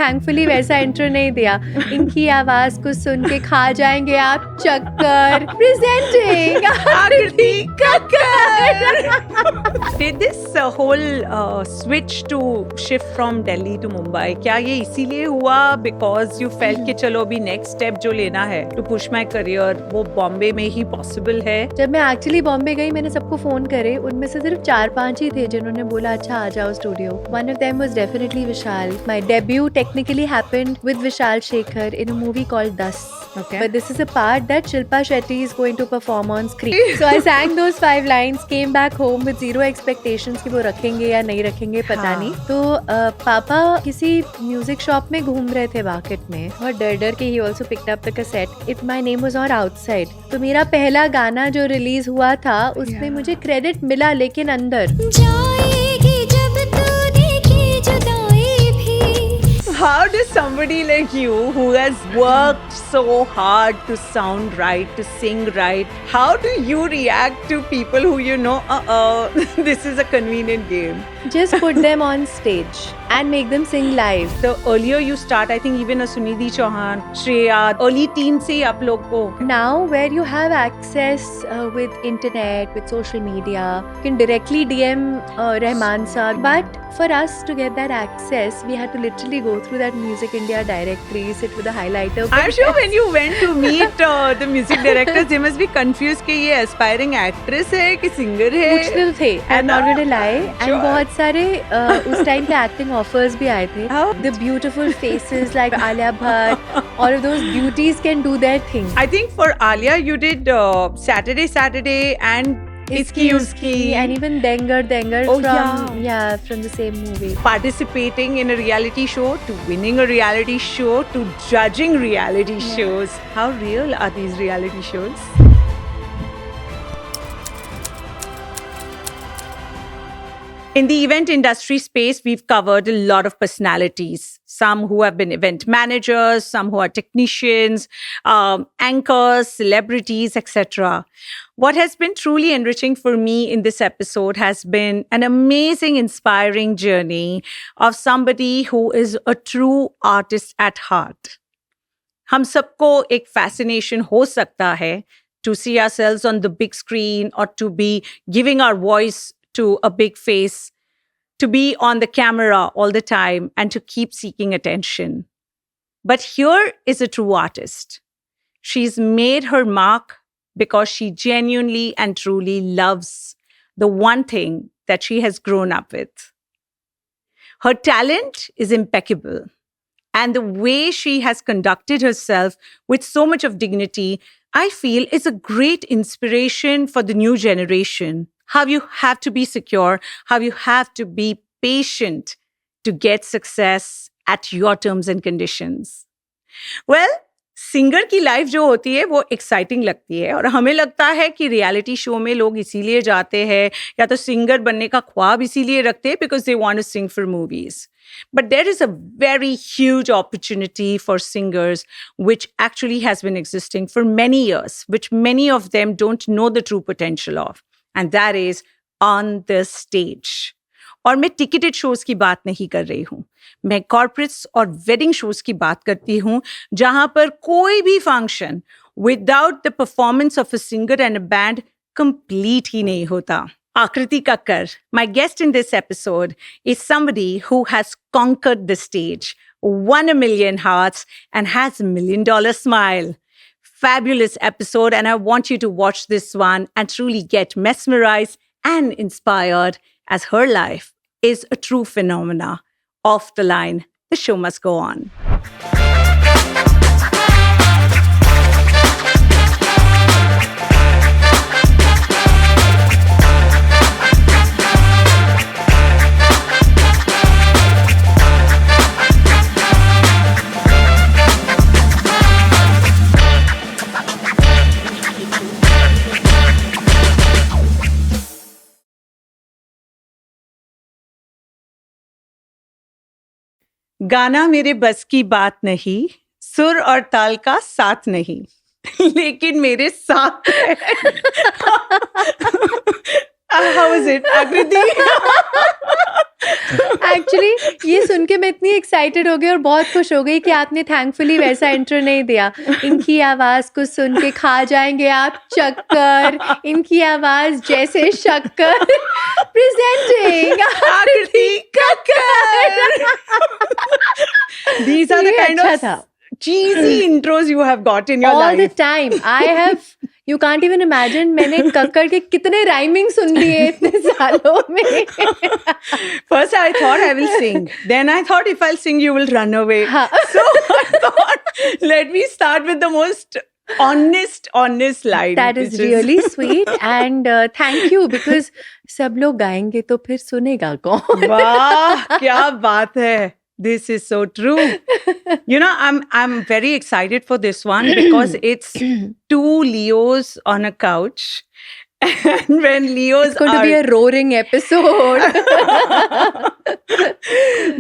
Thankfully वैसा intro नहीं दिया। इनकी आवाज को सुन के खा जाएंगे आप चक्कर। प्रेजेंटिंग आकृति Kakkar. Did this whole switch to shift from Delhi to Mumbai, क्या ये इसीलिए हुआ because you felt कि चलो अभी next step जो लेना है to push my career वो बॉम्बे में ही possible है? जब मैं एक्चुअली बॉम्बे गई मैंने सबको फोन करे, उनमें से सिर्फ 4-5 ही थे जिन्होंने बोला अच्छा आ जाओ studio. One of them was definitely Vishal. My debut technically happened with Vishal Shekhar in a movie called Das. Okay. But this is a part that Shilpa Shetty is going to perform on screen. So I sang those 5 lines, came back home with zero expectations कि वो रखेंगे या नहीं रखेंगे पता नहीं। तो पापा किसी म्यूजिक शॉप में घूम रहे थे मार्केट में और डर के he also picked up the cassette. If my name was on outside. तो मेरा पहला गाना जो रिलीज हुआ था उसमें मुझे क्रेडिट मिला लेकिन अंदर। जाएगी जब तूने की जुदाई भी। How does somebody like you who has worked so hard to sound right, to sing right, how do you react to people who you know, this is a convenient game? Just put them on stage and make them sing live. The earlier you start, I think even a Sunidhi Chauhan, Shreya, early teen से आप लोग को Now where you have access with internet, with social media, you can directly DM Rahman sir. But for us to get that access, we had to literally go through that Music India directory, sit with a highlighter. I'm sure when you went to meet the music directors, they must be confused कि ये aspiring actress है कि singer है. पूछते थे. I'm not going to lie. Sure. And बहुत सारे उस टाइम पे acting offers भी आए थे. Oh. The beautiful faces like Alia Bhatt, all of those beauties can do their thing. I think for Alia, you did Saturday and Iski Uski. And even Dengar Oh, from the same movie. Participating in a reality show to winning a reality show to judging reality shows. How real are these reality shows? In the event industry space, we've covered a lot of personalities. Some who have been event managers, some who are technicians, anchors, celebrities, etc. What has been truly enriching for me in this episode has been an amazing, inspiring journey of somebody who is a true artist at heart. हम सबको एक fascination हो सकता है to see ourselves on the big screen or to be giving our voice to a big face, to be on the camera all the time and to keep seeking attention. But here is a true artist. She's made her mark because she genuinely and truly loves the one thing that she has grown up with. Her talent is impeccable. And the way she has conducted herself with so much of dignity, I feel is a great inspiration for the new generation. How you have to be secure, how you have to be patient to get success at your terms and conditions. Well, singer की life जो होती है वो exciting लगती है और हमें लगता है कि रियलिटी शो में लोग इसीलिए जाते हैं या तो सिंगर बनने का ख्वाब इसीलिए रखते हैं because they want to sing for movies. But there is a very huge opportunity for singers which actually has been existing for many years, which many of them don't know the true potential of. And that is on the stage. और मैं ticketed shows की बात नहीं कर रही हूँ. मैं corporates और वेडिंग शोज की बात करती हूँ जहां पर कोई भी function without the performance of a singer and a band complete ही नहीं होता. Akriti Kakkar, my guest in this episode, is somebody who has conquered the stage, won 1 million hearts, and has $1 million smile. Fabulous episode, and I want you to watch this one and truly get mesmerized and inspired as her life is a true phenomena. Off the line, the show must go on. गाना मेरे बस की बात नहीं, सुर और ताल का साथ नहीं, लेकिन मेरे साथ है. How was it, Akriti? Actually ये सुन के मैं इतनी एक्साइटेड हो गई और बहुत खुश हो गई कि आपने थैंकफुली वैसा इंट्रो नहीं दिया। इनकी आवाज को सुन के खा जाएंगे आप चक्कर, इनकी आवाज जैसे शक्कर। प्रेजेंटिंग आकृति कक्कर। These are the ये kind अच्छा of था। cheesy intros you have got in your All the life. time. I have, you can't even imagine मैंने कक्कर के कितने राइमिंग सुन लिए इतने सालों में। First, I thought I will sing. Then I thought if I'll sing, you will run away. हाँ. So I thought, let me start with the most honest line. That is which really sweet and thank you because सब लोग गाएंगे तो फिर सुनेगा कौन? वाह, क्या बात है. This is so true. You know, I'm very excited for this one because it's two Leos on a couch. And when Leos It's going to are... be a roaring episode.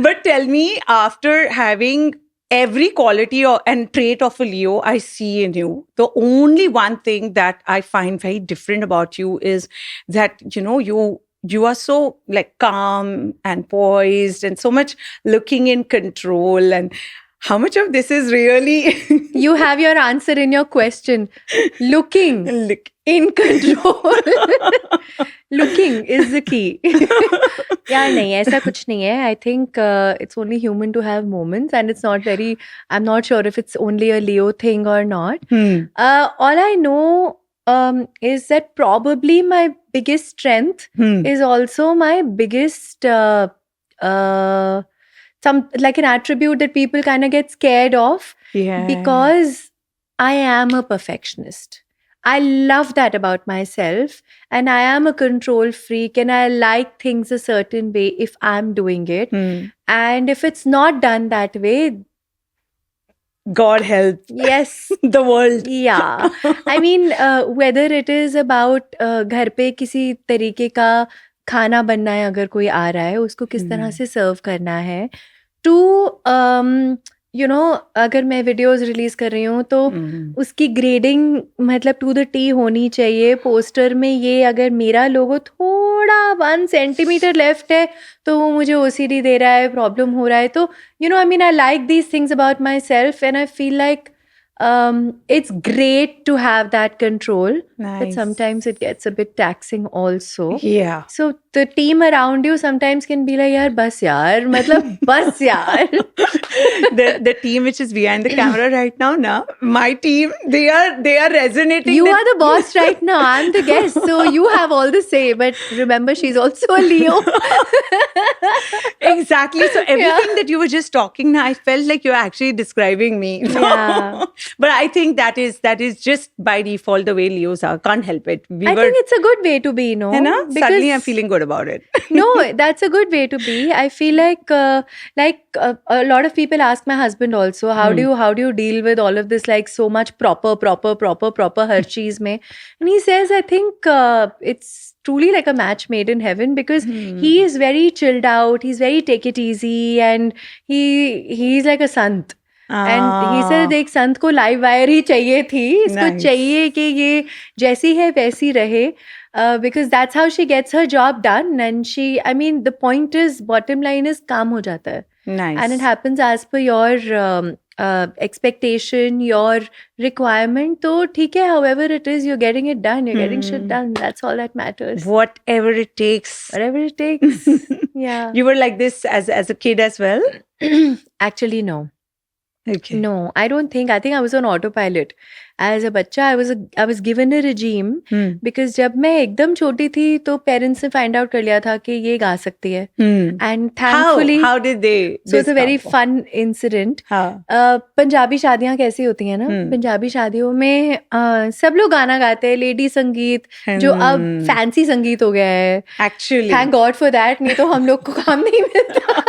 But tell me, after having every quality and trait of a Leo I see in you, the only one thing that I find very different about you is that, you know, you are so like calm and poised and so much looking in control. And how much of this is really You have your answer in your question. Looking look, in control. Looking is the key. यार नहीं ऐसा कुछ नहीं है. I think it's only human to have moments and it's not very, I'm not sure if it's only a Leo thing or not. All I know is that probably my biggest strength is also my biggest some like an attribute that people kind of get scared of yeah. because I am a perfectionist. I love that about myself and I am a control freak and I like things a certain way if I'm doing it. And if it's not done that way, God help yes. the world. Yeah. I mean, whether it is about घर पे किसी तरीके का खाना बनना है, अगर कोई आ रहा है उसको किस तरह से सर्व करना है, to you know, अगर मैं वीडियोस रिलीज कर रही हूँ तो उसकी ग्रेडिंग मतलब टू द टी होनी चाहिए. पोस्टर में ये अगर मेरा लोगो थोड़ा 1 सेंटीमीटर लेफ्ट है तो वो मुझे ओसीडी दे रहा है, प्रॉब्लम हो रहा है. तो you know, I mean, I like these things about my self and I feel like it's great to have that control, but Nice. sometimes it gets a bit taxing also. Yeah. So the team around you sometimes can be like, yaar bas yaar, matlab bas yaar. The team which is behind the camera right now, my team, they are resonating. You are the boss right now. I'm the guest, so you have all the say. But remember, she's also a Leo. Exactly. So everything that you were just talking now, I felt like you're actually describing me. Yeah. But I think that is just by default the way Leos are. Can't help it. I think it's a good way to be, no? है ना? Suddenly I'm feeling good about it. No, that's a good way to be. I feel like a lot of people ask my husband also, how do you deal with all of this, like so much proper हर चीज में, and he says, I think it's truly like a match made in heaven because he is very chilled out, he's very take it easy, and he's like a sant. And he said एक संत को live wire ही चाहिए थी, इसको चाहिए कि ये जैसी है वैसी रहे, because that's how she gets her job done. And she, I mean, the point is, bottom line is काम हो जाता है. Nice. And it happens as per your expectation, your requirement. तो ठीक है, however it is, you're getting it done, you're getting shit done. That's all that matters. Whatever it takes. Whatever it takes. Yeah. You were like this as a kid as well? Actually, no. Okay. No, I don't think. I think I was on autopilot. As a बच्चा, I was given a regime because जब मैं एकदम छोटी थी तो parents ने find out कर लिया था कि ये गा सकती है. And thankfully, how did they? So it's a very fun incident. Punjabi शादियाँ कैसी होती हैं ना? पंजाबी शादियों में सब लोग गाना गाते हैं, लेडी संगीत, जो अब फैंसी संगीत हो गया है. Actually, thank God for that. नहीं तो हम लोग को काम नहीं मिलता.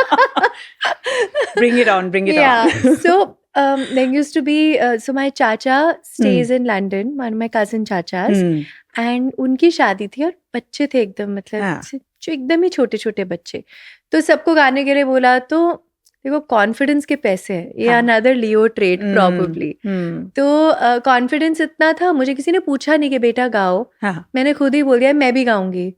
Bring it on. Yeah. So there used to be, so my chacha stays in London, one of my cousin chachas, and उनकी शादी थी और बच्चे थे एकदम, मतलब जो एकदम ही छोटे छोटे बच्चे, तो सबको गाने के लिए बोला. तो देखो, कॉन्फिडेंस के पैसे हैं, ये अनदर लियो ट्रेट प्रॉबेबली. तो कॉन्फिडेंस इतना था, मुझे किसी ने पूछा नहीं कि बेटा गाओ, मैंने खुद ही बोल दिया मैं भी गाऊंगी.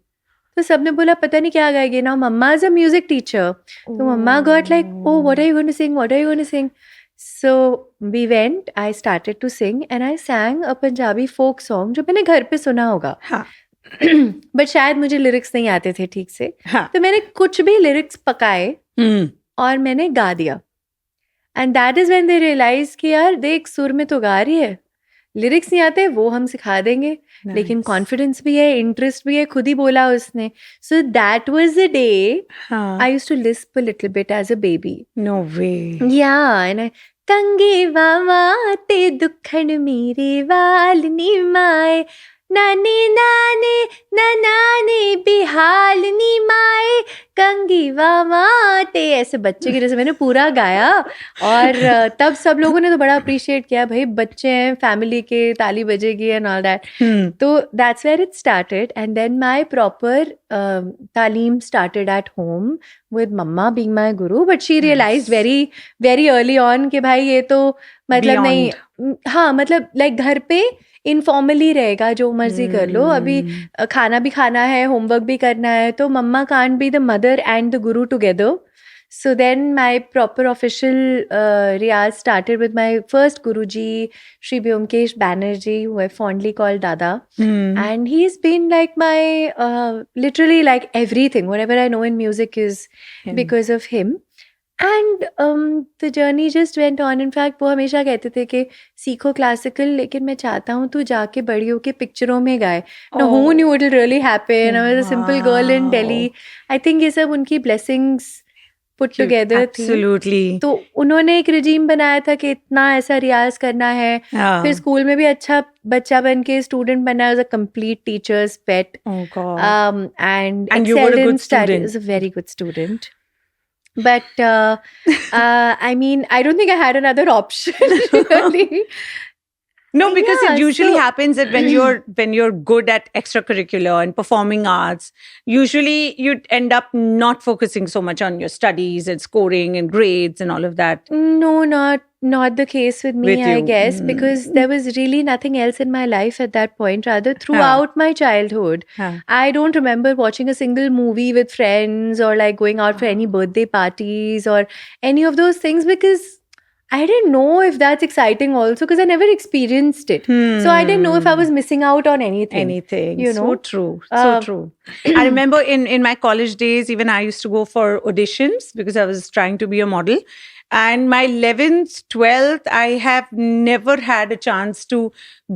तो सबने बोला पता नहीं क्या गाएगी. Now mama is a music teacher. So mama got like, oh, what are you going to sing? What are you going to sing? So we went, I started to sing and I sang a Punjabi folk song जो मैंने घर पे सुना होगा. हाँ. But शायद मुझे lyrics नहीं आते थे ठीक से. हाँ. तो मैंने कुछ भी लिरिक्स पकाए और मैंने गा दिया. And that is when they realise कि यार देख सुर में तो गा रही है, लिरिक्स नहीं आते वो हम सिखा देंगे. लेकिन कॉन्फिडेंस भी है, इंटरेस्ट भी है, खुद ही बोला उसने. So that was the day I used to lisp a little bit as a baby. No way. Yeah, and I कंगे वावा ते दुखन मेरे वाल नी माए नाने नाने नाने बेहाल नी माए कंगी वावा ते. ऐसे बच्चे की जैसे मैंने पूरा गाया. और तब सब लोगों ने तो बड़ा अप्रिशिएट किया, भाई बच्चे हैं फैमिली के, ताली बजेगी एंड ऑल दैट. तो that's where it started. And then my proper तालीम started at home with mama being my guru, but she realized very early on कि भाई ये तो मतलब नहीं. हाँ मतलब लाइक घर पे इनफॉर्मली रहेगा, जो मर्जी कर लो. अभी खाना भी खाना है, होमवर्क भी करना है, तो mama can't be the mother and the guru together. So then my proper official riyaz started with my first Guruji, Shri Byomkesh Banerjee, who I fondly call Dada. And he's been like my, literally like everything. Whatever I know in music is because of him. And the journey just went on. In fact, वो हमेशा कहते थे कि सीखो classical, लेकिन मैं चाहता हूँ तू जाके बड़ी होके पिक्चरों में गाए. Now who knew it will really happen? I was a simple girl in Delhi. I think ये सब उनकी blessings पुट टुगेदर थी. Absolutely. तो उन्होंने एक रिजीम बनाया था कि इतना ऐसा रियाज करना है. फिर स्कूल में भी अच्छा बच्चा बन के स्टूडेंट बना, as a complete teacher's pet. Oh God. And you were a good studies. student. A very good student. But I mean, I don't think I had another option really. No, because Yeah, it usually so- happens that when you're good at extracurricular and performing arts, usually you end up not focusing so much on your studies and scoring and grades and all of that. No, not the case with me, With I you. guess, because there was really nothing else in my life at that point. Rather, throughout my childhood, Huh. I don't remember watching a single movie with friends or like going out for any birthday parties or any of those things, because I didn't know if that's exciting also, because I never experienced it. So I didn't know if I was missing out on anything. You know, so true, so true. I remember in my college days, even I used to go for auditions because I was trying to be a model. And my 11th, 12th, I have never had a chance to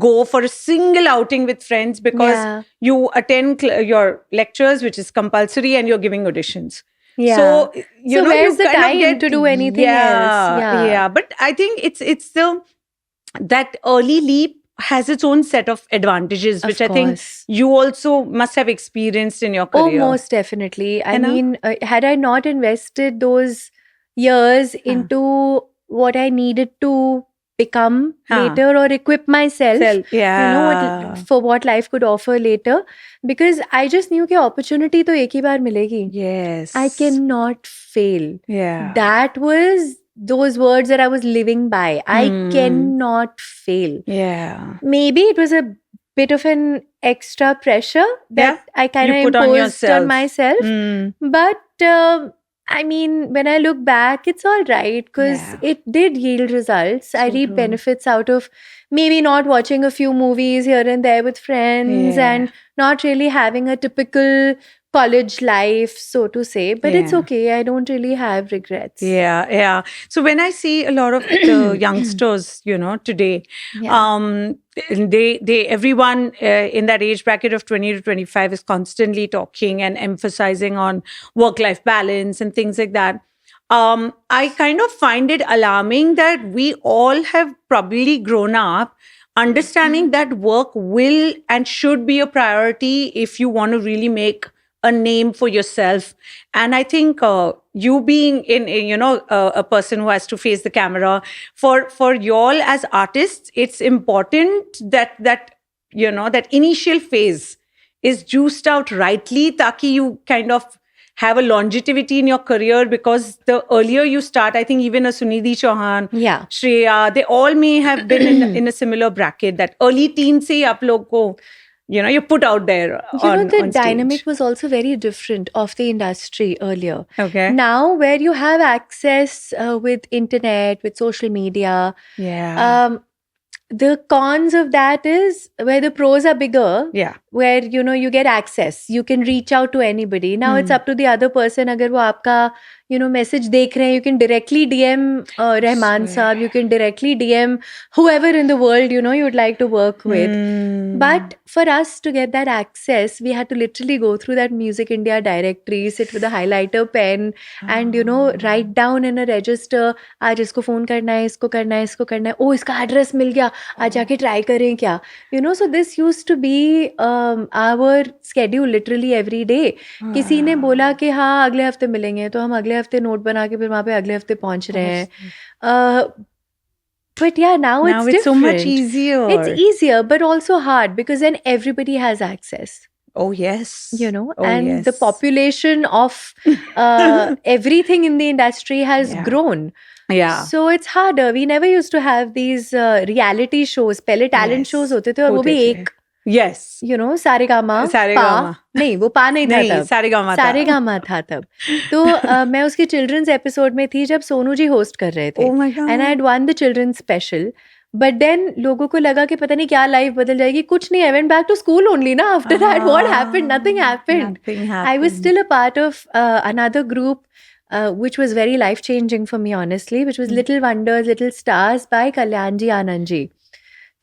go for a single outing with friends because Yeah. you attend your lectures, which is compulsory, and you're giving auditions. Yeah. So So know, where's you the kind of time to do anything else? Yeah. But I think it's that early leap has its own set of advantages, which I think course. you also must have experienced in your Oh, career. most definitely. I You know? mean, had I not invested those years into what I needed to become later or equip myself, Yeah. you know, for what life could offer later, because I just knew कि opportunity तो एक ही बार मिलेगी. Yes. I cannot fail. Yeah. That was those words that I was living by. I cannot fail. Yeah. Maybe it was a bit of an extra pressure that I kind You of put on imposed on myself. But I mean, when I look back, it's all right because it did yield results. I reap benefits out of maybe not watching a few movies here and there with friends and not really having a typical college life, so to say. But it's okay. I don't really have regrets. Yeah. So when I see a lot of the youngsters, you know, today, everyone in that age bracket of 20 to 25 is constantly talking and emphasizing on work-life balance and things like that. I kind of find it alarming that we all have probably grown up understanding that work will and should be a priority if you want to really make a name for yourself. And I think you being a person who has to face the camera, for y'all as artists, it's important that that initial phase is juiced out rightly, taki you kind of have a longevity in your career, because the earlier you start, I think even a Sunidhi Chauhan, Shreya, they all may have been in a similar bracket, that early teen se aap log ko you're put out there You know, on the stage. dynamic was also very different of the industry earlier. Okay. Now, where you have access with internet, with social media, Yeah. the cons of that is where the pros are bigger, Yeah. where you get access, you can reach out to anybody. Now it's Hmm. up to the other person. अगर वो आपका message देख रहे हैं, you can directly DM Rahman Swear. Saab, you can directly DM whoever in the world you'd like to work with. Hmm. But for us to get that access, we had to literally go through that Music India directory, sit with a highlighter pen, and write down in a register, आज इसको phone करना है, इसको करना है, इसको करना है, ओ इसका address मिल गया, आज जाके try करें क्या, so this used to be our schedule literally every day. किसी ने बोला कि हाँ अगले हफ्ते मिलेंगे, तो हम अगले हफ्ते नोट बना के फिर वहाँ पे अगले हफ्ते पहुँच रहे हैं. But yeah, now it's it's so much different. easier. It's easier, but also hard because then everybody has access. Oh yes. Oh, and and the population of everything in the industry has grown. Yeah. So it's harder. We never used to have these reality shows. पहले talent shows होते थे और वो भी एक. Yes. Saregama Saregama. नहीं वो पा नहीं था नहीं, तब. सारेगामा था. सारेगामा था तब. तो मैं उसके चिल्ड्रंस एपिसोड में थी जब सोनू जी होस्ट कर रहे थे. Oh my God. And I had won the children's special. But then लोगों को लगा कि पता नहीं क्या लाइफ बदल जाएगी. कुछ नहीं. I went back to school only ना. After that, what happened? Nothing happened. Nothing happened. I was still a part of another group which was very life-changing for me, honestly, which was Little Wonders, Little Stars by Kalyanji Anand ji.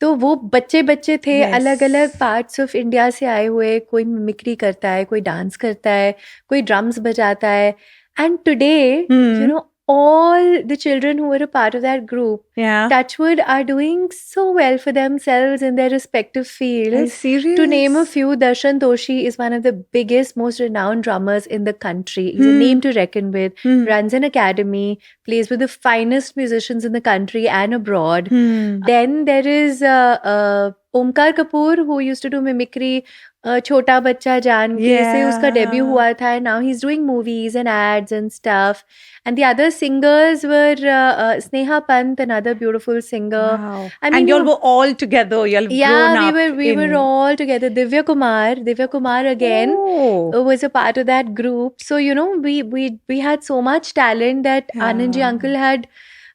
तो वो बच्चे थे, अलग अलग parts of India से आए हुए. कोई मिमिक्री करता है, कोई डांस करता है, कोई ड्रम्स बजाता है. And today all the children who were a part of that group, Touchwood, are doing so well for themselves in their respective fields. Serious? To name a few, Darshan Toshi is one of the biggest, most renowned drummers in the country. He's a name to reckon with, runs an academy, plays with the finest musicians in the country and abroad. Then there is Omkar Kapoor, who used to do mimicry. छोटा बच्चा जान के से उसका debut हुआ था. Now he's doing movies and ads and stuff. And the other singers were Sneha Pant, another beautiful singer. Wow. I mean, and y'all were all together. Y'all grown up. we were all together. Divya Kumar again was a part of that group. So we had so much talent that Anandji uncle had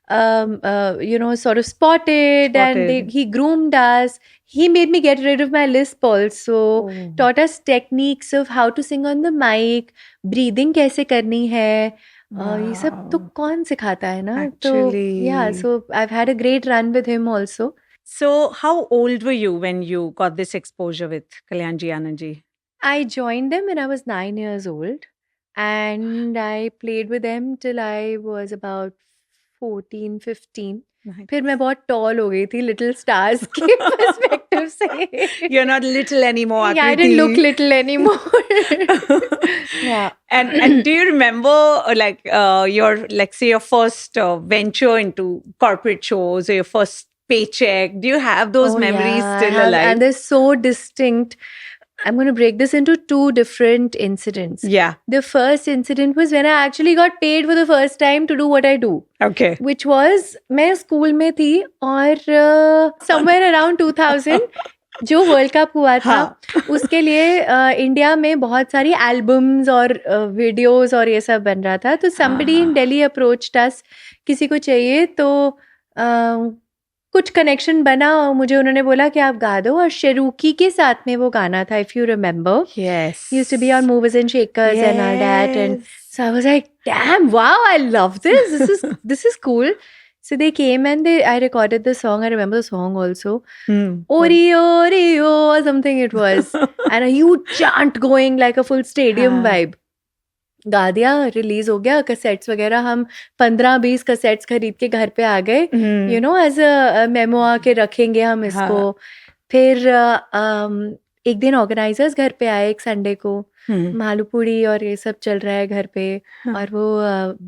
sort of spotted. And he groomed us. He made me get rid of my lisp also. Taught us techniques of how to sing on the mic, breathing कैसे करनी है. ये सब तो कौन सिखाता है ना. Actually. So I've had a great run with him also. So how old were you when you got this exposure with Kalyanji Anand ji? I joined them when I was 9 years old. And I played with them till I was about 14, 15. फिर मैं बहुत toll हो गई थी little stars के perspective से. You're not little anymore. Yeah, I didn't look little anymore. Yeah. And do you remember your first venture into corporate shows or your first paycheck? Do you have those memories still alive? And they're so distinct. I'm going to break this into two different incidents. Yeah. The first incident was when I actually got paid for the first time to do what I do. Okay. Which was, मैं school में थी और somewhere around 2000 जो world cup हुआ था उसके लिए India में बहुत सारी एल्बम्स और वीडियोस और ये सब बन रहा था. तो somebody in Delhi approached us, किसी को चाहिए तो कुछ कनेक्शन बना और मुझे उन्होंने बोला कि आप गा दो. और शेरूकी के साथ में वो गाना था, if you remember. Yes. Used to be on Movers and Shakers and all that. And so I was like, damn, wow, I love this. This is cool. So they came and I recorded the song. I remember the song also. Ori, Ori, or something it was. And a huge chant going like a full stadium vibe. गा दिया, release हो गया. Cassettes वगैरह हम 15-20 cassettes खरीद के घर पे आ गए. एज अ मेमोआ के रखेंगे हम इसको. फिर एक दिन ऑर्गेनाइजर्स घर पे आए एक संडे को. मालूपुड़ी और ये सब चल रहा है घर पे. और वो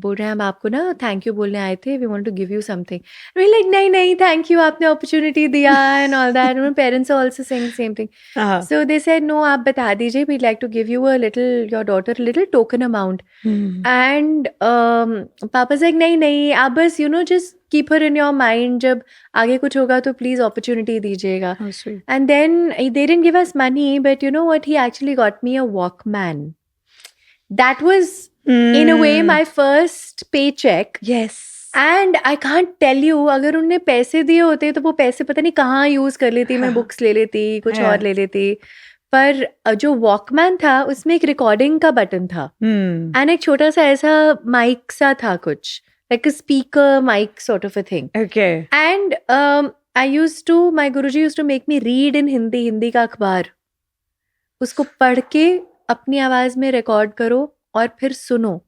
बोल रहे हैं हम आपको ना थैंक यू बोलने आए थे, we want to give you something. Like नहीं थैंक यू, आपने अपॉर्चुनिटी दिया and all that. My parents are also saying same thing. So they said no, आप बता दीजिए, we like to give you a little, your daughter little token amount. And पापा से नहीं आप बस just keep her in your mind. जब आगे कुछ होगा तो please opportunity दीजिएगा. How sweet. And then they didn't give us money, but you know what? He actually got me a Walkman. That was in a way my first paycheck. Yes. And I can't tell you, अगर उनने पैसे दिए होते तो वो पैसे पता नहीं कहाँ यूज कर लेती. मैं बुक्स ले लेती, कुछ और ले लेती. पर जो वॉकमैन था उसमें एक रिकॉर्डिंग का बटन था एंड एक छोटा सा ऐसा माइक सा था, कुछ like a speaker mike sort of a thing. Okay. And I used to, my guruji used to make me read in Hindi का अखबार. उसको पढ़ के अपनी आवाज में रिकॉर्ड करो और फिर सुनो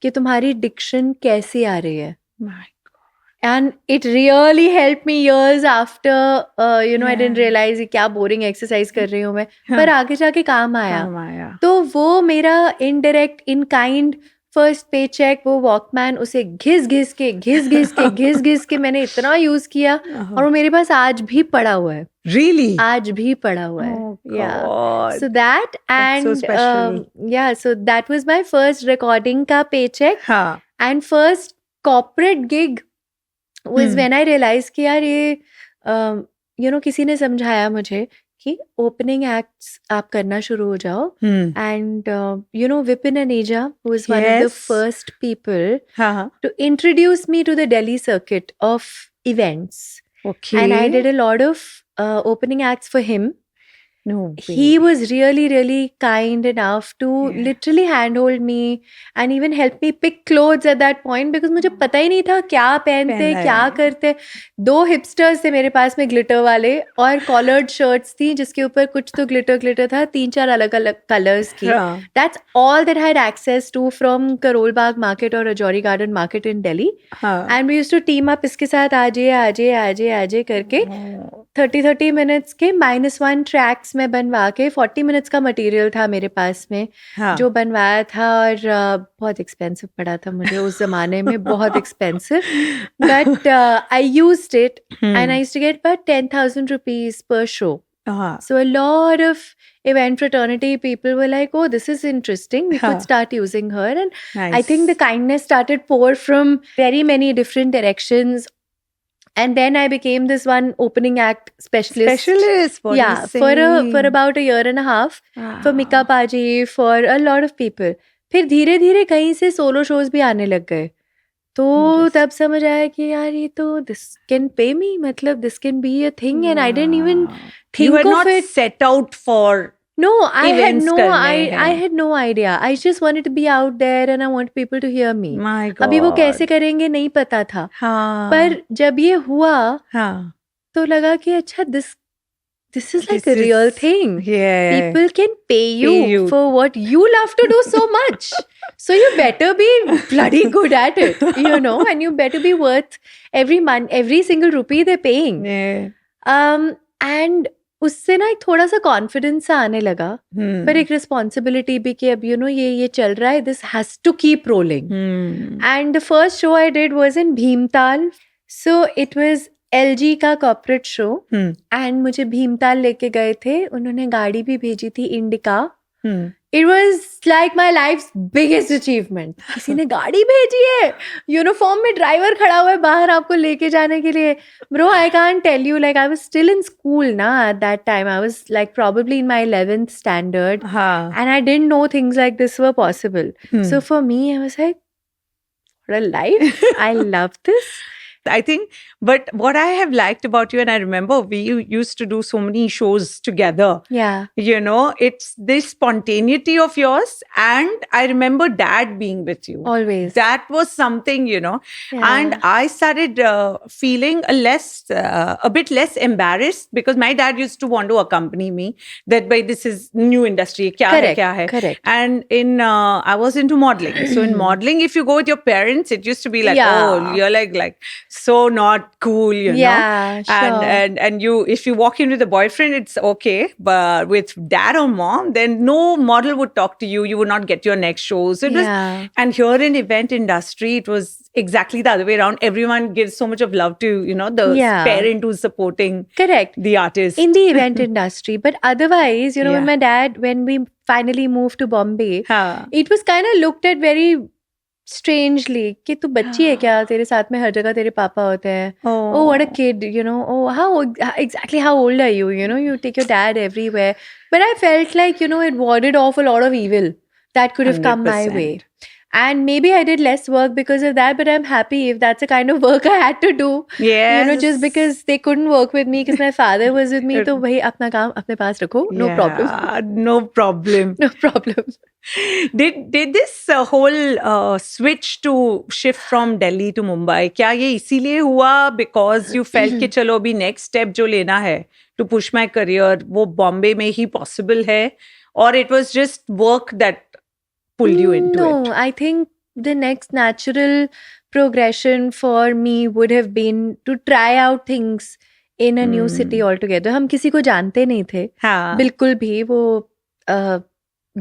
कि तुम्हारी डिक्शन कैसी आ रही है. My And it really helped me years after, you know, I didn't Yeah. realize ये क्या boring exercise कर रही हूँ मैं. हाँ. पर आगे जाके काम आया. God. Maya. तो वो मेरा indirect in kind first paycheck, वो Walkman, उसे घिस घिस के मैंने इतना यूज किया और वो मेरे पास आज भी पड़ा हुआ है. Really? आज भी पड़ा हुआ है. Oh, Yeah. God. So that That's so and special. yeah, so that was my first recording का paycheck. हाँ. And first corporate gig was when I realized कि यार ये you know, किसी ने समझाया मुझे कि opening acts आप करना शुरू हो जाओ. And you know, Vipin Aneja, who was one of the Yes. first people हाँ. to introduce me to the Delhi circuit of events. Okay. And I did a lot of opening acts for him. No He way. was really kind enough to Yeah. literally handhold me and even help me pick clothes at that point, because मुझे पता ही नहीं था क्या पहनते पहनना क्या है. करते. 2 hipsters थे मेरे पास में ग्लिटर वाले और collared shirts थी जिसके ऊपर कुछ तो ग्लिटर था, 3-4 अलग कलर्स की. हाँ. That's all that I had access to from Karol Bagh market or Rajouri Garden market in Delhi. हाँ. And we used to team up इसके साथ आजे करके 30 minutes के -1 tracks में बनवा के 40 minutes का मटेरियल था मेरे पास में, हाँ. जो बनवाया था. और बहुत एक्सपेंसिव पड़ा था मुझे उस जमाने में, बहुत expensive. But I used it and I used to get about 10,000 rupees per show. हाँ. So a lot of event fraternity people were like, oh, this is interesting, we Huh. could start using her. And Nice. I think the kindness started pour from very many different directions. And then I became this one opening act specialist. Specialist. What Yeah, are you for about a year and a half. saying? For Mika Paji, for a lot of people. फिर धीरे धीरे कहीं से solo shows भी आने लग गए. तो तब समझ आया कि यार ये तो this can pay me, मतलब this can be a thing. And I didn't even Wow. think You had of not it. set out for. No, I had events no, करने I हैं. had no idea. I just wanted to be out there and I want people to hear me. My God. अभी वो कैसे करेंगे नहीं पता था. हाँ. पर जब ये हुआ हाँ. तो लगा कि अच्छा this is like This a real is- thing. Yeah. People can pay you you. for what you love to do so much. So you better be bloody good at it, you know, and you better be worth every month, every single rupee they're paying. Yeah. And उससे ना एक थोड़ा सा confidence सा आने लगा, Hmm. पर एक रिस्पॉन्सिबिलिटी भी कि अब यू नो ये चल रहा है, this has to keep rolling. Hmm. And the first show I did was in Bhimtal. So it was LG का कॉर्पोरेट शो Hmm. एंड मुझे भीमताल लेके गए थे. उन्होंने गाड़ी भी भेजी थी, indica. Hmm. It was like my life biggest achievement. किसी ने गाड़ी भेजी है, यूनिफॉर्म में ड्राइवर खड़ा हुआ है बाहर आपको लेके जाने के लिए. Bro I can't tell you, like I was still in school ना at that time. I was like probably in my 11th standard हाँ. and I didn't know things like this were possible. Hmm. So for me, I was like, what a life. I love this. I think, but what I have liked about you, and I remember we used to do so many shows together. Yeah. You know, it's this spontaneity of yours, and I remember Dad being with you. Always. That was something, you know, Yeah. and I started feeling a bit less embarrassed because my dad used to want to accompany me. That by this is new industry, Correct, kya hai. correct. And in I was into modeling, so in modeling, if you go with your parents, it used to be like, Yeah. oh, you're like so not cool, you know. Yeah, sure. And you, if you walk in with a boyfriend, it's okay. But with dad or mom, then no model would talk to you. You would not get your next shows. It was, Yeah. and here in event industry, it was exactly the other way around. Everyone gives so much of love to, you know, the Yeah. parent who's supporting Correct. the artist. In the event industry. But otherwise, you know, Yeah. when we finally moved to Bombay, Huh. it was kind of looked at very strangely कि तू बच्ची है क्या, तेरे साथ में हर जगह तेरे पापा होते हैं. Oh, what a kid, you know. Oh, exactly how old are you? You know, you take your dad everywhere. But I felt like, you know, it warded off a lot of evil that could have come my way. 100%. And maybe I did less work because of that, but I'm happy if that's the kind of work I had to do. Yes. You know, just because they couldn't work with me because my father was with me. तो वही अपना काम अपने पास रखो. No problem. No problem. No problem. Did this whole switch to shift from Delhi to Mumbai, क्या ये इसीलिए हुआ because you felt कि चलो अभी next step जो लेना है to push my career वो बॉम्बे में ही possible है, or it was just work that pulled you into No, it? I think the next natural progression for me would have been to try out things in a new city altogether. हम किसी को जानते नहीं थे हाँ. बिल्कुल भी. वो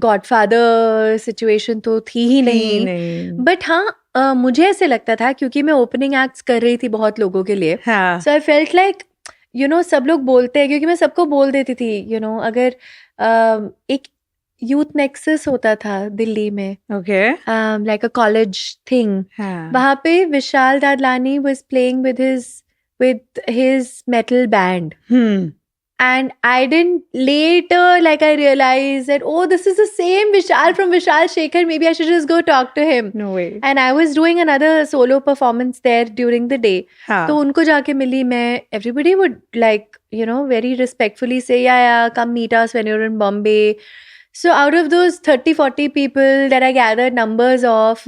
गॉडफादर सिचुएशन तो थी ही नहीं. बट हाँ मुझे ऐसे लगता था क्योंकि मैं ओपनिंग एक्ट्स कर रही थी बहुत लोगों के लिए. हाँ. So I felt like you know सब लोग बोलते हैं क्योंकि मैं सबको बोल देती थी. यू नो अगर एक यूथ नेक्सस होता था दिल्ली में Okay. लाइक अ कॉलेज थिंग. हाँ. वहाँ पे विशाल Dadlani was playing with his metal band. And I didn't later, like I realized that, oh, this is the same Vishal from Vishal Shekhar. Maybe I should just go talk to him. No way. And I was doing another solo performance there during the day. हाँ. तो उनको जाके मिली मैं. Everybody would like, you know, very respectfully say, yeah, come meet us when you're in Bombay. So out of those 30-40 people that I gathered numbers of,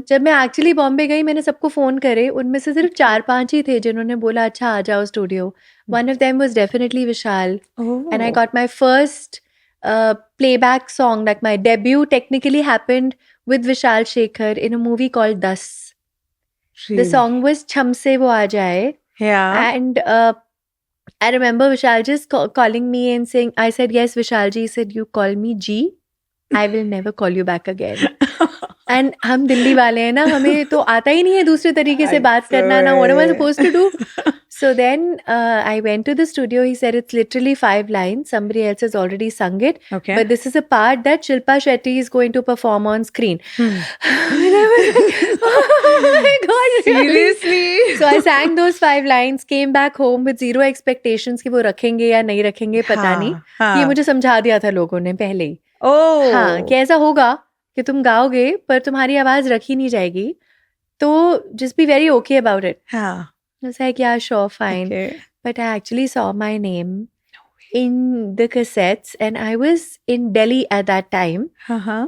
जब मैं actually Bombay गई मैंने सबको फ़ोन करे. उनमें से सिर्फ 4-5 ही थे जिन्होंने बोला अच्छा आ जाओ studio. One of them was definitely Vishal. Oh. And I got my first playback song, like my debut technically happened with Vishal Shekhar in a movie called Das. The song was Chham Se Wo Aa Jaye. Yeah. And I remember Vishal just calling me and saying, I said, yes, Vishal ji. He said, you call me G. I will never call you back again. And हम दिल्ली वाले हैं ना, हमें तो आता ही नहीं है दूसरे तरीके से बात करना ना. What am I supposed to do? So then I went to the studio. He said it's literally 5 lines. Somebody else has already sung it. Okay. But this is a part that Shilpa Shetty is going to perform on screen. And I was like, oh my God. Seriously? So I sang those 5 lines, came back home with zero expectations कि वो रखेंगे या नहीं रखेंगे पता नहीं. ये मुझे समझा दिया था लोगों ने पहले ही. Oh. हाँ कि ऐसा होगा कि तुम गाओगे पर तुम्हारी आवाज रखी नहीं जाएगी. तो just be very okay about it. हाँ. I was like, yeah, sure, fine. Okay. But I actually saw my name in the cassettes and I was in Delhi at that time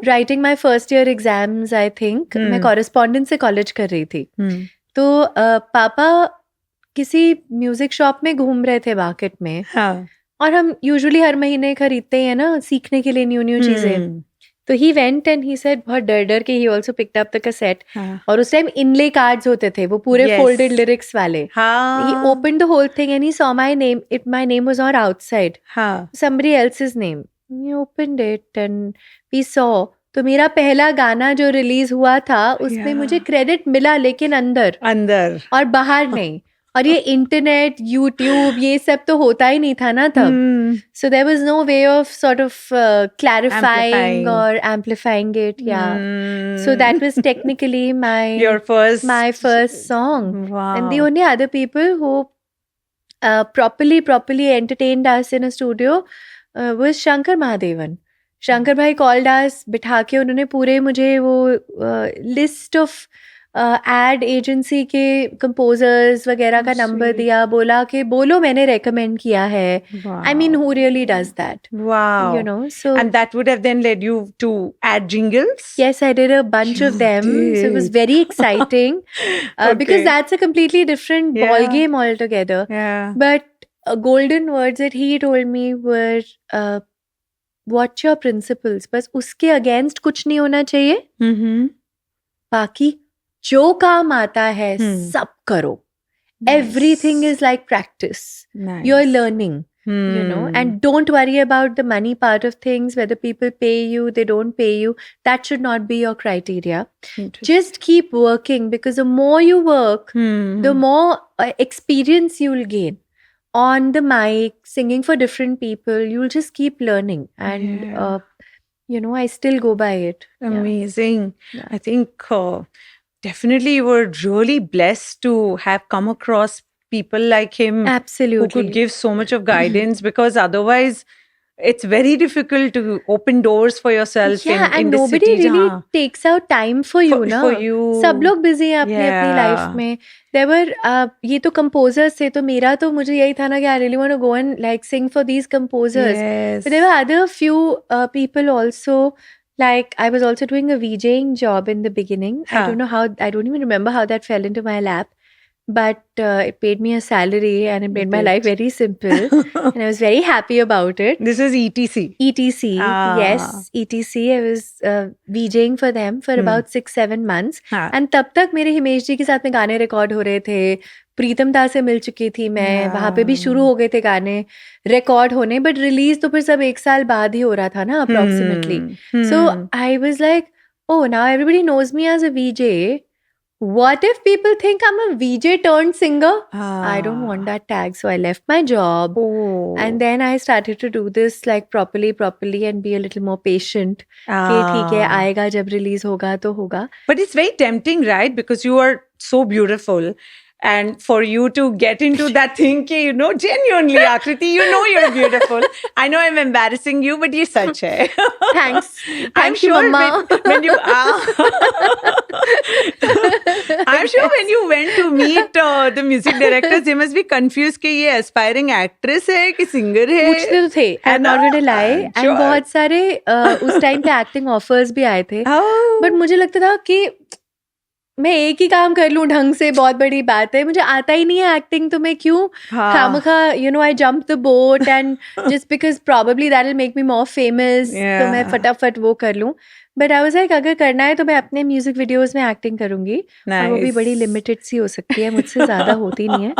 writing my first year exams, I think. मैं correspondence से college कर रही थी. तो पापा किसी music shop में घूम रहे थे मार्केट में. हाँ. और हम यूजुअली हर महीने खरीदते हैं ना सीखने के लिए न्यू चीजें. तो he went and he said बहुत डर के he also picked up the cassette. और उस टाइम इनले कार्ड्स होते थे वो पूरे फोल्डेड लिरिक्स वाले. He opened the whole thing and he saw my name. My name was not outside, somebody else's name. He opened it and we saw. तो मेरा पहला गाना जो रिलीज हुआ था उसमें मुझे क्रेडिट मिला लेकिन अंदर और बाहर नहीं. और ये इंटरनेट यूट्यूब ये सब तो होता ही नहीं था ना तब. So there was no way of sort of clarifying or amplifying it. Yeah. So that was technically my first song. Wow. And the only other people who properly entertained us in a studio was Shankar Mahadevan. Shankar bhai called us, बिठा के उन्होंने पूरे मुझे वो list of ad agency के composers वगैरह का number दिया. बोला कि बोलो मैंने रेकमेंड किया है. I mean, who really does that? Wow. You know, so. And that would have then led you to add jingles? Yes, I did a bunch of them. So it was very exciting because that's a completely different ball game altogether. Yeah. But golden words that he told me were watch your principles. बस उसके against कुछ नहीं होना चाहिए. बाकी जो काम आता है सब करो. Everything is like practice. Nice. You're learning, you know, and don't worry about the money part of things, whether people pay you, they don't pay you. That should not be your criteria. Just keep working because the more you work, the more experience you'll gain. On the mic, singing for different people, you'll just keep learning. And, you know, I still go by it. Amazing. Yeah. I think definitely you were really blessed to have come across people like him who Absolutely. could give so much of guidance, because otherwise it's very difficult to open doors for yourself Yeah, in and this nobody city. really हाँ, takes out time for you, ना. for you. सब लोग busy हैं अपनी अपनी life Yeah. में. There were ये तो composers थे, तो मेरा तो मुझे यही था ना कि I really want to go and like sing for these composers. Yes. But there were other few people also. Like I was also doing a VJing job in the beginning. I Huh. don't know how. I don't even remember how that fell into my lap. But it paid me a salary and it made my life Did. very simple. And I was very happy about it. This is ETC. ETC, Ah. yes, ETC. I was VJing for them for about 6-7 months. हाँ. And तब तक मेरे हिमेश जी के साथ में गाने record हो रहे थे. प्रीतम दा से मिल चुकी थी मैं. वहाँ पे भी शुरू हो गए थे गाने रिकॉर्ड होने. बट रिलीज तो फिर सब 1 साल बाद ही हो रहा था ना approximately. So I was like, oh, now everybody knows me as a VJ. What if people think I'm a VJ turned singer? I don't want that tag. So I left my job. Oh. And then I started to do this like properly and be a little more patient. कि ठीक है, आएगा जब release होगा तो होगा. But it's very tempting, right? Because you are so beautiful. And for you to get into that thing, कि, you know, genuinely, Akriti, you know you're beautiful. I know I'm embarrassing you, but ये सच है. Thanks. I'm Thank you, sure Mama. when you I'm sure when you went to meet the music directors, they must be confused कि ये aspiring actress है कि singer है. पूछते तो थे. I'm not going to lie. Sure. And बहुत सारे उस टाइम पे एक्टिंग ऑफर्स भी आए थे. Oh. बट मुझे लगता था कि मैं एक ही काम कर लूं ढंग से, बहुत बड़ी बात है. मुझे आता ही नहीं है एक्टिंग, तो मैं क्यों खामखा, you know, I jumped the boat and just because probably that will make me more famous, तो मैं फटाफट वो कर लूं. बट आई वाज लाइक अगर करना है तो मैं अपने म्यूजिक वीडियोस में एक्टिंग करूंगी. और वो भी बड़ी लिमिटेड सी हो सकती है, मुझसे ज्यादा होती नहीं है.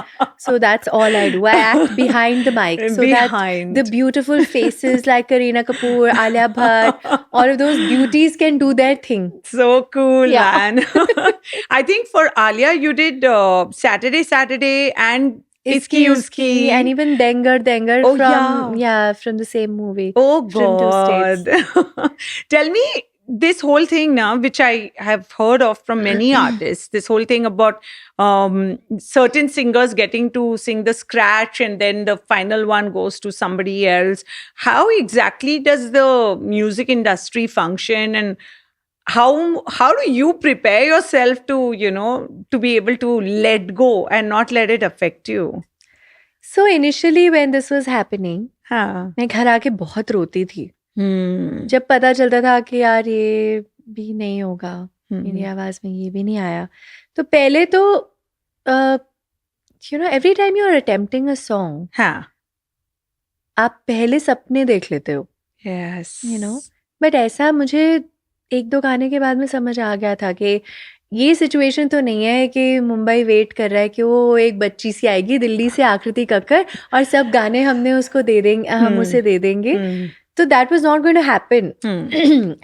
So that's all I do. I act behind the mike so that the beautiful faces like Kareena Kapoor, Alia Bhatt, all of those beauties can do their thing. So cool, Yeah. man. I think for Alia, you did Saturday and Iski Uski. And even Dengar Oh, from from the same movie. Oh Shouldn't have God. Tell me this whole thing now, which I have heard of from many artists, this whole thing about certain singers getting to sing the scratch and then the final one goes to somebody else. How exactly does the music industry function, and how do you prepare yourself to, you know, to be able to let go and not let it affect you? So initially when this was happening, हाँ. मैं घर आके बहुत रोती थी. जब पता चलता था कि यार ये भी नहीं होगा, मेरी आवाज में ये भी नहीं आया, तो पहले तो you know every time you are attempting a song, हाँ. आप पहले सपने देख लेते हो, Yes. You know. बट ऐसा मुझे 1-2 गाने के बाद में समझ आ गया था कि ये सिचुएशन तो नहीं है कि मुंबई वेट कर रहा है कि वो एक बच्ची सी आएगी दिल्ली से, आकृति कक्कर, और सब गाने हमने उसको दे देंगे, हम उसे दे देंगे. So that was not going to happen.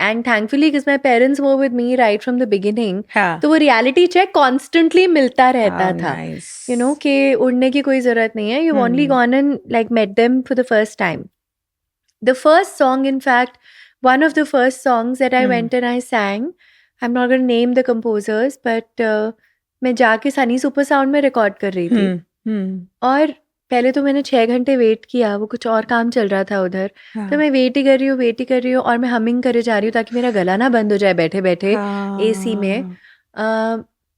And thankfully, because my parents were with me right from the beginning, हाँ. तो वो reality check constantly मिलता रहता था. Nice. You know, कि उड़ने की कोई जरूरत नहीं है. You've only gone and like met them for the first time. The first song, in fact, one of the first songs that I went and I sang, I'm not going to name the composers, but मैं जाके Sunny super sound में record कर रही थी. और पहले तो मैंने 6 घंटे वेट किया, वो कुछ और काम चल रहा था उधर. तो मैं वेट ही कर रही हूँ और मैं हमिंग करे जा रही हूँ ताकि मेरा गला ना बंद हो जाए बैठे बैठे एसी में.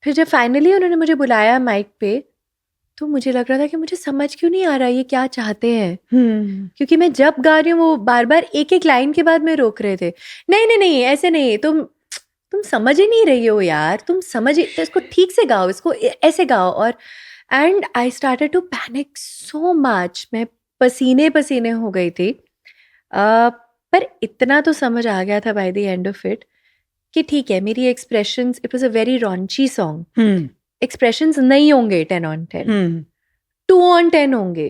फिर जब फाइनली उन्होंने मुझे बुलाया माइक पे, तो मुझे लग रहा था कि मुझे समझ क्यों नहीं आ रहा ये क्या चाहते हैं. क्योंकि मैं जब गा रही हूँ वो बार बार एक लाइन के बाद में रोक रहे थे. नहीं ऐसे नहीं, तुम समझ ही नहीं रही हो यार, तुम समझ तो इसको ठीक से गाओ, इसको ऐसे गाओ. और and I started to panic so much. मैं पसीने हो गई थी. पर इतना तो समझ आ गया था by the end of it कि ठीक है, मेरी expressions, it was a very raunchy song. Expressions नहीं होंगे 10 on 10, 2 on 10 होंगे,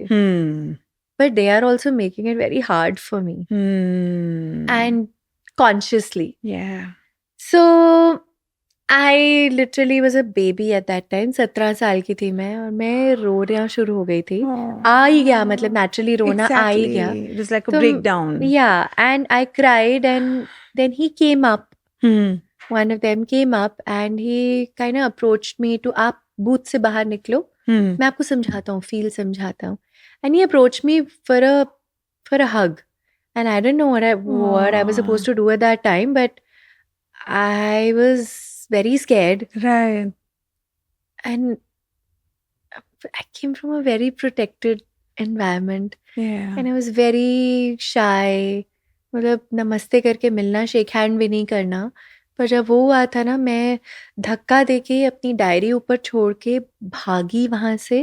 but they are also making it very hard for me, and consciously. Yeah. So I literally was a baby at that time. 17 साल की थी मैं, और मैं रोना शुरू हो गई थी. आ ही गया, मतलब naturally रोना आ ही गया. It was like a तो breakdown. Yeah, and I cried, and then he came up one of them came up and he kind of approached me to आप booth से बाहर निकलो मैं आपको समझाता हूँ feel समझाता हूँ and he approached me for a hug and I didn't know what I was supposed to do at that time but I was very scared Right. and I came from a very protected environment Yeah. and I was very shy मतलब नमस्ते करके मिलना shake hand भी नहीं करना पर जब वो हुआ था ना मैं धक्का देके अपनी डायरी ऊपर छोड़ के भागी वहां से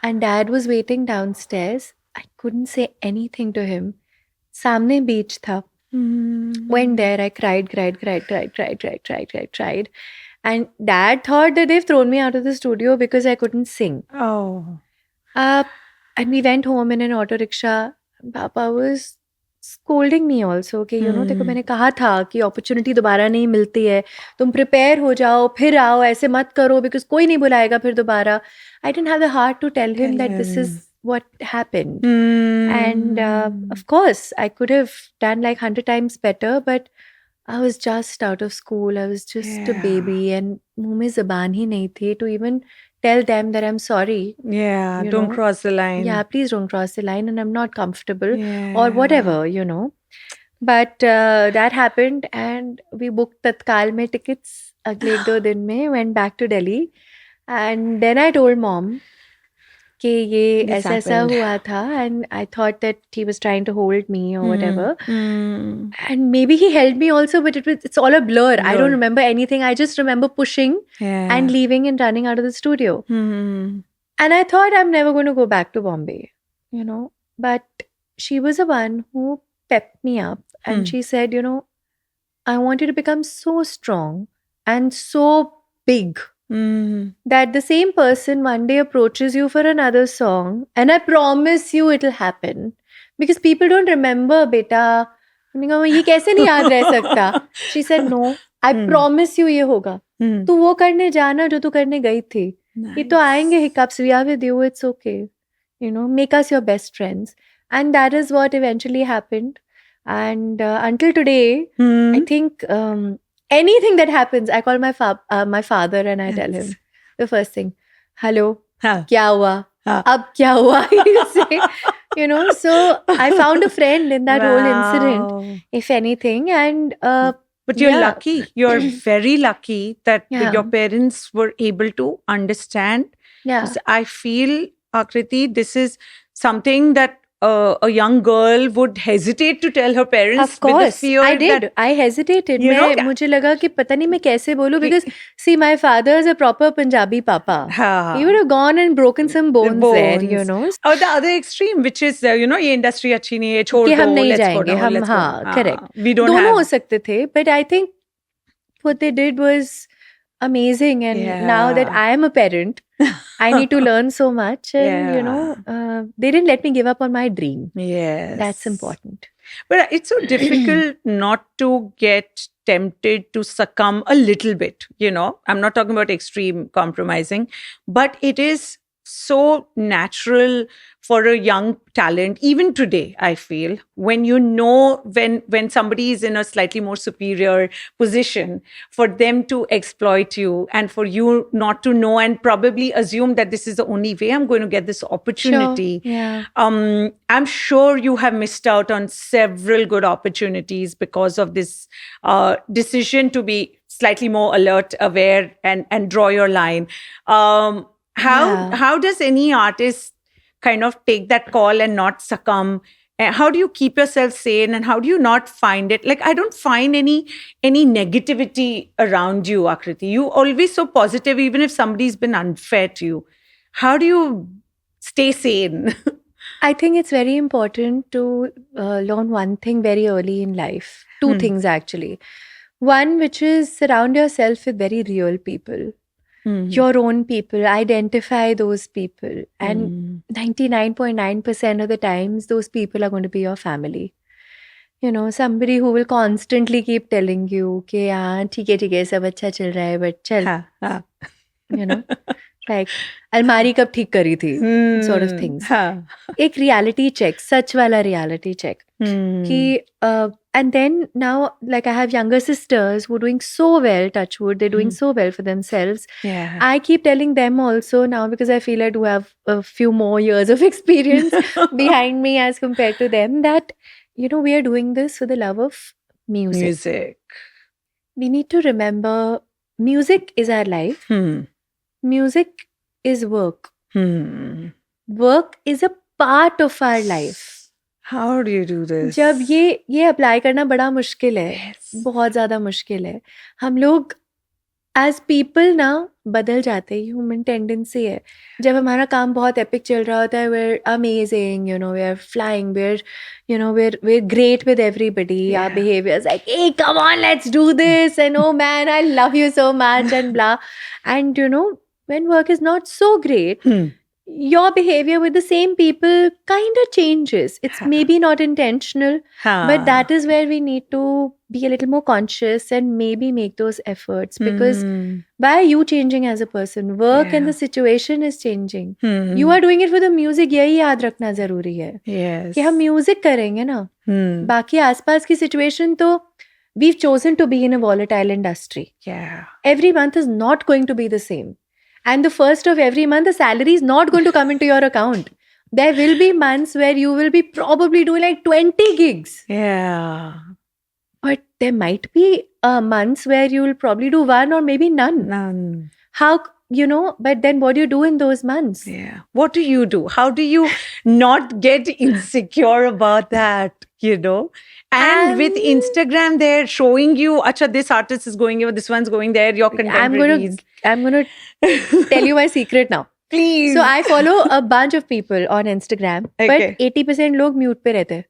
and dad was waiting downstairs I couldn't say anything to him सामने बीच था went there I cried and dad thought that they've thrown me out of the studio because I couldn't sing Oh. and we went home in an auto rickshaw papa was scolding me also कि you know देखो मैंने कहा था कि opportunity दोबारा नहीं मिलती है तुम prepare हो जाओ फिर आओ ऐसे मत करो because कोई नहीं बुलाएगा फिर दोबारा I didn't have the heart to tell him that this is what happened and of course I could have done like 100 times better but I was just out of school I was just a baby and मुंह में ज़बान ही नहीं थी to even tell them that I'm sorry Yeah. you Don't know. cross the line. yeah please don't cross the line and I'm not comfortable Yeah. or whatever you know but that happened and we booked tatkal mein tickets agle 1-2 दिन में went back to Delhi and then I told mom कि ये This ऐसा ऐसा happened. हुआ था and I thought that he was trying to hold me or whatever Mm. and maybe he held me also but it's all a blur I Blur. don't remember anything I just remember pushing Yeah. and leaving and running out of the studio Mm. and I thought I'm never going to go back to Bombay, you know. But she was the one who pepped me up and she said, you know, I want you to become so strong and so big Mm. that the same person one day approaches you for another song and I promise you it'll happen. Because people don't remember, beta. मैंने कहा, ये कैसे नहीं याद रह सकता? She said, no, I promise you ये होगा. तू वो करने जाना जो तू करने गई थी. ये तो आएंगे hiccups, we are with you, it's okay. You know, make us your best friends. And that is what eventually happened. And until today, I think anything that happens, I call my father and I tell him the first thing, hello, Huh. क्या हुआ? Huh. अब क्या हुआ? You say, you know, so I found a friend in that whole incident, Wow. if anything. And But you're yeah. lucky. You're very lucky that Yeah. your parents were able to understand. yeah. So I feel, Akriti, this is something that a young girl would hesitate to tell her parents. Of course, with the fear I did. that, I hesitated. You know, मुझे लगा कि पता नहीं मैं कैसे बोलूं because see, my father is a proper Punjabi papa. हाँ. He would have gone and broken some bones there, you know. Or the other extreme, which is, you know, ये industry अच्छी नहीं है, छोड़ कि दो, हम नहीं let's go जाएंगे, now, हम let's go. हाँ, correct. We don't दोनों हो have. सकते थे, but I think what they did was amazing. And now that Yeah. I am a parent, I need to learn so much. And you know, they didn't let me give up on my dream. Yes. That's important. But it's so difficult not to get tempted to succumb a little bit, you know. I'm not talking about extreme compromising, but it is so natural for a young talent, even today, I feel, when you know when somebody is in a slightly more superior position, for them to exploit you and for you not to know and probably assume that this is the only way I'm going to get this opportunity. Sure. Yeah. I'm sure you have missed out on several good opportunities because of this decision to be slightly more alert, aware, and draw your line. How does any artist kind of take that call and not succumb? How do you keep yourself sane and how do you not find it? Like, I don't find any negativity around you, Akriti. You always so positive, even if somebody's been unfair to you. How do you stay sane? I think it's very important to learn one thing very early in life. Two things, actually. One, which is surround yourself with very real people. Your own people, identify those people. And 99.9% of the times, those people are going to be your family. You know, somebody who will constantly keep telling you कि हाँ ठीक है सब अच्छा चल रहा है but चल, हाँ. you know. लाइक अलमारी कब ठीक करी थी, sort of things. हाँ. एक रियलिटी चेक, सच वाला रियलिटी चेक कि and then now like I have younger sisters who are doing so well, touch wood, they're doing so well for themselves. Yeah. I keep telling them also now, because I feel I do have a few more years of experience behind me as compared to them, that you know we are doing this for the love of music. Music. We need to remember music is our life. Music is work. Work is a part of our life. How do you do this? जब ये apply करना बड़ा मुश्किल है, Yes. बहुत ज़्यादा मुश्किल है. हम लोग एज पीपल ना बदल जाते हैं, ह्यूमन टेंडेंसी है. जब हमारा काम बहुत एपिक चल रहा होता है, we're amazing, you know, we're flying, we're great with everybody. Our behavior is like, hey, come on, let's do this, and oh man, I love you so much, and blah. And you know, when work is not so great, your behavior with the same people kind of changes. It's maybe not intentional, but that is where we need to be a little more conscious and maybe make those efforts, because why are you changing as a person? Work and the situation is changing. You are doing it for the music. यही याद रखना जरूरी है Yes. कि हम music करेंगे ना, बाकी आसपास की सिचुएशन तो we've chosen to be in a volatile industry. Yeah. Every month is not going to be the same. And the first of every month, the salary is not going to come into your account. There will be months where you will be probably doing like 20 gigs. Yeah. But there might be months where you will probably do one or maybe none. None. How, you know, but then what do you do in those months? Yeah. What do you do? How do you not get insecure about that, you know? And with Instagram, they're showing you, acha, this artist is going here, this one's going there, your contemporaries. I'm gonna tell you my secret now. Please. So I follow a bunch of people on Instagram, Okay. but 80% लोग mute पे रहते हैं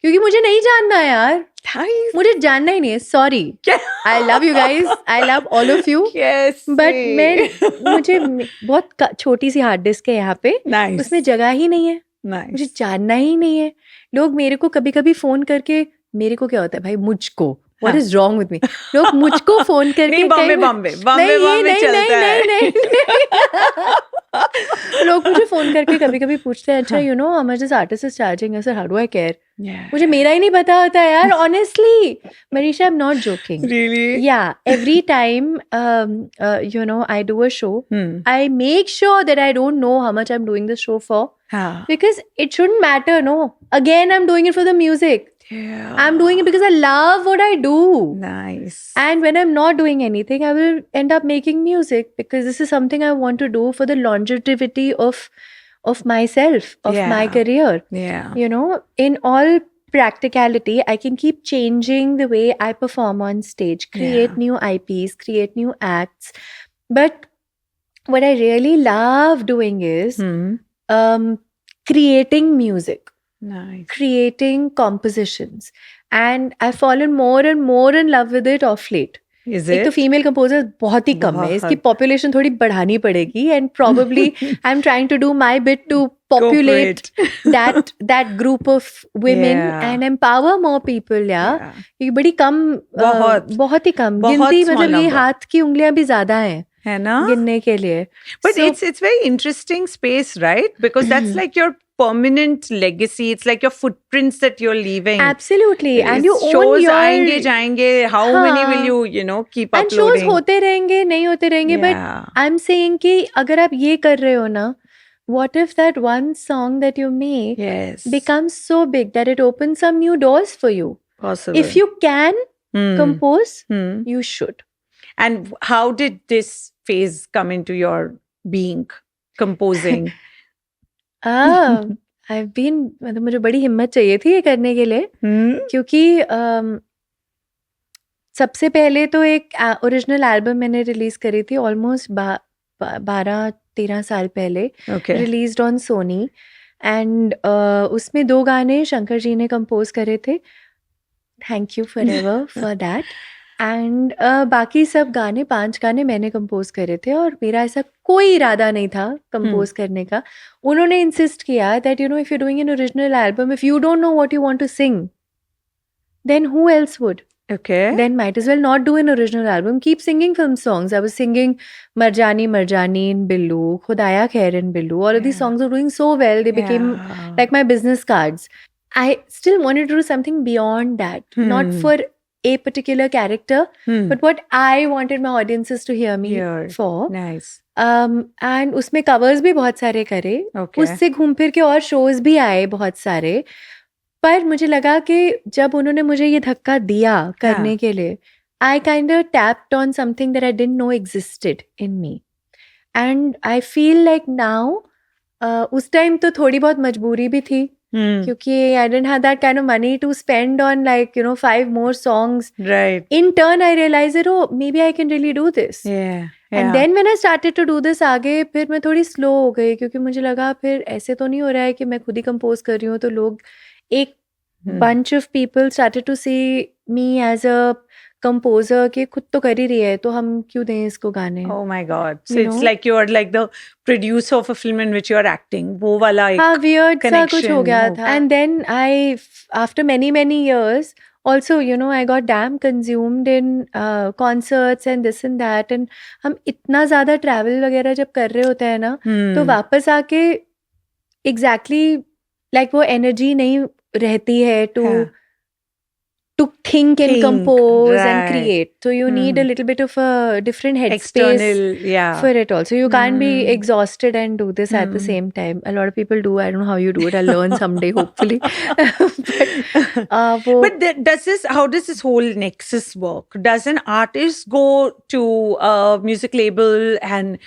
क्योंकि मुझे नहीं जानना है यार, Nice. मुझे जानना ही नहीं है. Sorry, I love you guys, I love all of you. Yes. But मुझे बहुत छोटी सी हार्ड डिस्क है यहाँ पे, Nice. उसमें जगह ही नहीं है, मुझे Nice. जानना ही नहीं है. लोग मेरे को कभी कभी फोन करके, मेरे को क्या होता है भाई, मुझको what is wrong with me, लोग मुझको फोन करके नहीं, बॉम्बे चलता है. नहीं लोग मुझे फोन करके कभी कभी पूछते हैं, अच्छा you know how much this artist is charging. Sir how do I care? Yeah. मुझे मेरा ही नहीं पता होता है यार, honestly Manisha, I am not joking. Really? Yeah, every time you know I do a show, I make sure that I don't know how much I'm doing the show for, because it shouldn't matter. No, again I'm doing it for the music. Yeah. I'm doing it because I love what I do. Nice. And when I'm not doing anything, I will end up making music, because this is something I want to do for the longevity of myself, of my Yeah. career. Yeah. You know, in all practicality, I can keep changing the way I perform on stage, create Yeah. new IPs, create new acts. But what I really love doing is creating music, Nice. creating compositions. And I've fallen more and more in love with it of late. Is एक तो it? Female composer बहुत ही कम है, इसकी बहुत. Population थोड़ी बढ़ानी पड़ेगी, and probably I'm trying to do my bit to populate that group of women Yeah. and empower more people. Yeah. ये बड़ी कम, बहुत ही कम बहुत गिनती, small मतलब ये number. हाथ की उंगलियां भी ज्यादा हैं है ना? गिनने के लिए. But So- it's very interesting space, right? Because that's like your permanent legacy. It's like your footprints that you're leaving. Absolutely, and you own shows your आएंगे जाएंगे. How many will हाँ. you keep and shows uploading? होते रहेंगे, नहीं होते रहेंगे. Yeah. But I'm saying कि अगर आप ये कर रहे हो ना, what if that one song that you make Yes. becomes so big that it opens some new doors for you? Possible. If you can compose, you should. And how did this phase come into your being, composing? I've been, मतलब मुझे बड़ी हिम्मत चाहिए थी ये करने के लिए, क्योंकि सबसे पहले तो एक ओरिजिनल एल्बम मैंने रिलीज करी थी ऑलमोस्ट 12-13 साल पहले, Okay. Released on Sony. And उसमें 2 गाने शंकर जी ने कंपोज करे थे. Thank you for ever for that. And बाकी सब गाने 5 गाने मैंने कंपोज करे थे, और मेरा ऐसा कोई इरादा नहीं था कंपोज करने का. उन्होंने इंसिस्ट किया that you know if you doing an original album, if you don't know what you want to sing, then who else would? Okay. then might as well not do an original album. Keep singing film songs. I was singing Marjani Marjani in Billu, Khudaya Khair in Billu. All of these Yeah. songs were doing so well. They became Yeah. like my business cards. I still wanted to do something beyond that, not Hmm. for a particular character, Hmm. but what I wanted my audiences to hear me Here. for. Nice. And उसमें covers भी बहुत सारे करे, Okay. उससे घूम फिर के और शोज भी आए बहुत सारे, पर मुझे लगा कि जब उन्होंने मुझे ये धक्का दिया करने हाँ. के लिए, I kind of tapped on something that I didn't know existed in me, and I feel like now, उस टाइम तो थोड़ी बहुत मजबूरी भी थी Hmm. क्योंकि I didn't have that kind of money to spend on like 5 more songs. Right. In turn I realized that oh maybe I can really do this. Yeah. And then when I started to do this आगे फिर मैं थोड़ी slow हो गई क्योंकि मुझे लगा फिर ऐसे तो नहीं हो रहा है कि मैं खुद ही कंपोज कर रही हूँ, तो लोग एक bunch of people started to see me as a composer कि खुद तो कर ही रही है तो हम क्यों दें इसको गाने. Oh my God. So You it's know? like you're like the producer of a film in which you're acting. वो वाला एक हाँ, weird सा कुछ हो connection गया हो. था. And then after many years, also, I got damn consumed in concerts and this and that. And हम इतना ज़्यादा travel वगैरह जब कर रहे होते हैं ना, तो Hmm. वापस आके exactly like वो energy नहीं रहती है हाँ. to think and Think, compose and right. create. So you need a little bit of a different headspace External, yeah. for it also. You can't be Hmm. exhausted and do this at the Hmm. same time. A lot of people do. I don't know how you do it. I'll learn someday, hopefully. But But how does this whole nexus work? Does an artist go to a music label and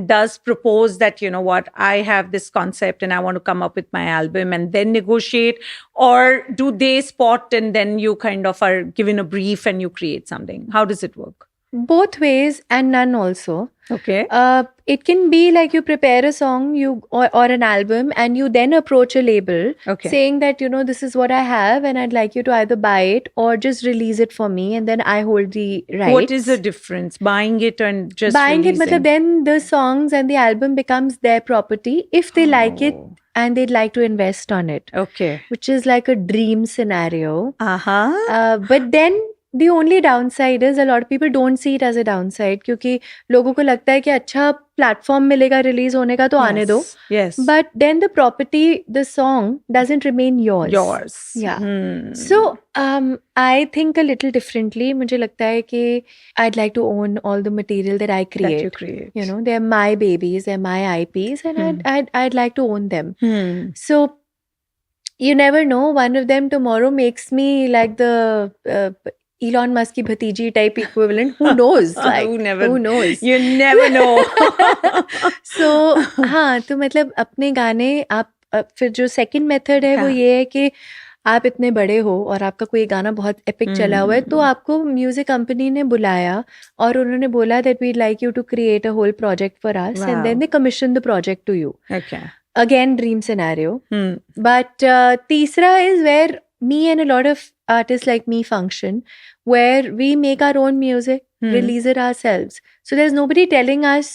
does propose that, you know what, I have this concept and I want to come up with my album and then negotiate? Or do they spot and then you kind of are given a brief and you create something? How does it work? both ways and none also. Okay. It can be like you prepare a song or an album and you then approach a label Okay. saying that, this is what I have and I'd like you to either buy it or just release it for me and then I hold the rights. What is the difference? Buying it and just Buying it, releasing? matlab then the songs and the album becomes their property if they like it Oh. and they'd like to invest on it, Okay. which is like a dream scenario. Uh-huh. But then the only downside is a lot of people don't see it as a downside क्योंकि लोगों को लगता है कि अच्छा platform मिलेगा release होने का तो आने दो. Yes. But then the property, the song doesn't remain yours. Yours. Yeah. Hmm. So I think a little differently. मुझे लगता है कि I'd like to own all the material that I create. That you create. They're my babies, they're my IPs, and I'd like to own them. Hmm. So you never know. One of them tomorrow makes me like the Elon Musk की भतीजी type equivalent. Who knows? Like, who knows? You never know. So हाँ, तो मतलब अपने गाने आप फिर जो second method है वो हाँ. ये है कि आप इतने बड़े हो और आपका कोई गाना बहुत एपिक चला हुआ है तो आपको म्यूजिक कंपनी ने बुलाया और उन्होंने बोला that we'd like you to create a whole project for us and Wow. then they commission the project to you. Okay. Again, dream scenario. Hmm. But तीसरा is where me and a lot of artists like me function, where we make our own music, release it ourselves. So there's nobody telling us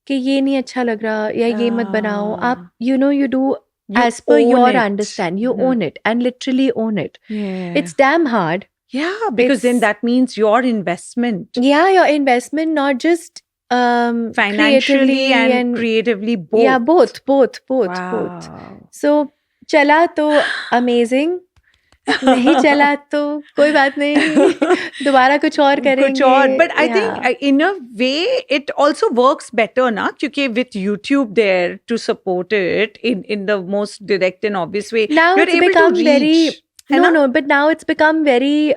कि ये नहीं अच्छा लग रहा या ये मत बनाओ. आप you do You as per own your it. understand. You own it and literally own it. Yeah. It's damn hard. Yeah, because then it's- that means your investment Yeah, your investment, not just financially creatively and creatively both. Yeah, both. Wow. So चला तो amazing. नहीं चला तो कोई बात नहीं. दोबारा कुछ और करेंगे. कुछ और. But I Yeah. think in a way it also works better ना, क्योंकि with YouTube there to support it in the most direct and obvious way. Now you're it's able become to very reach. है ना? no, but now it's become very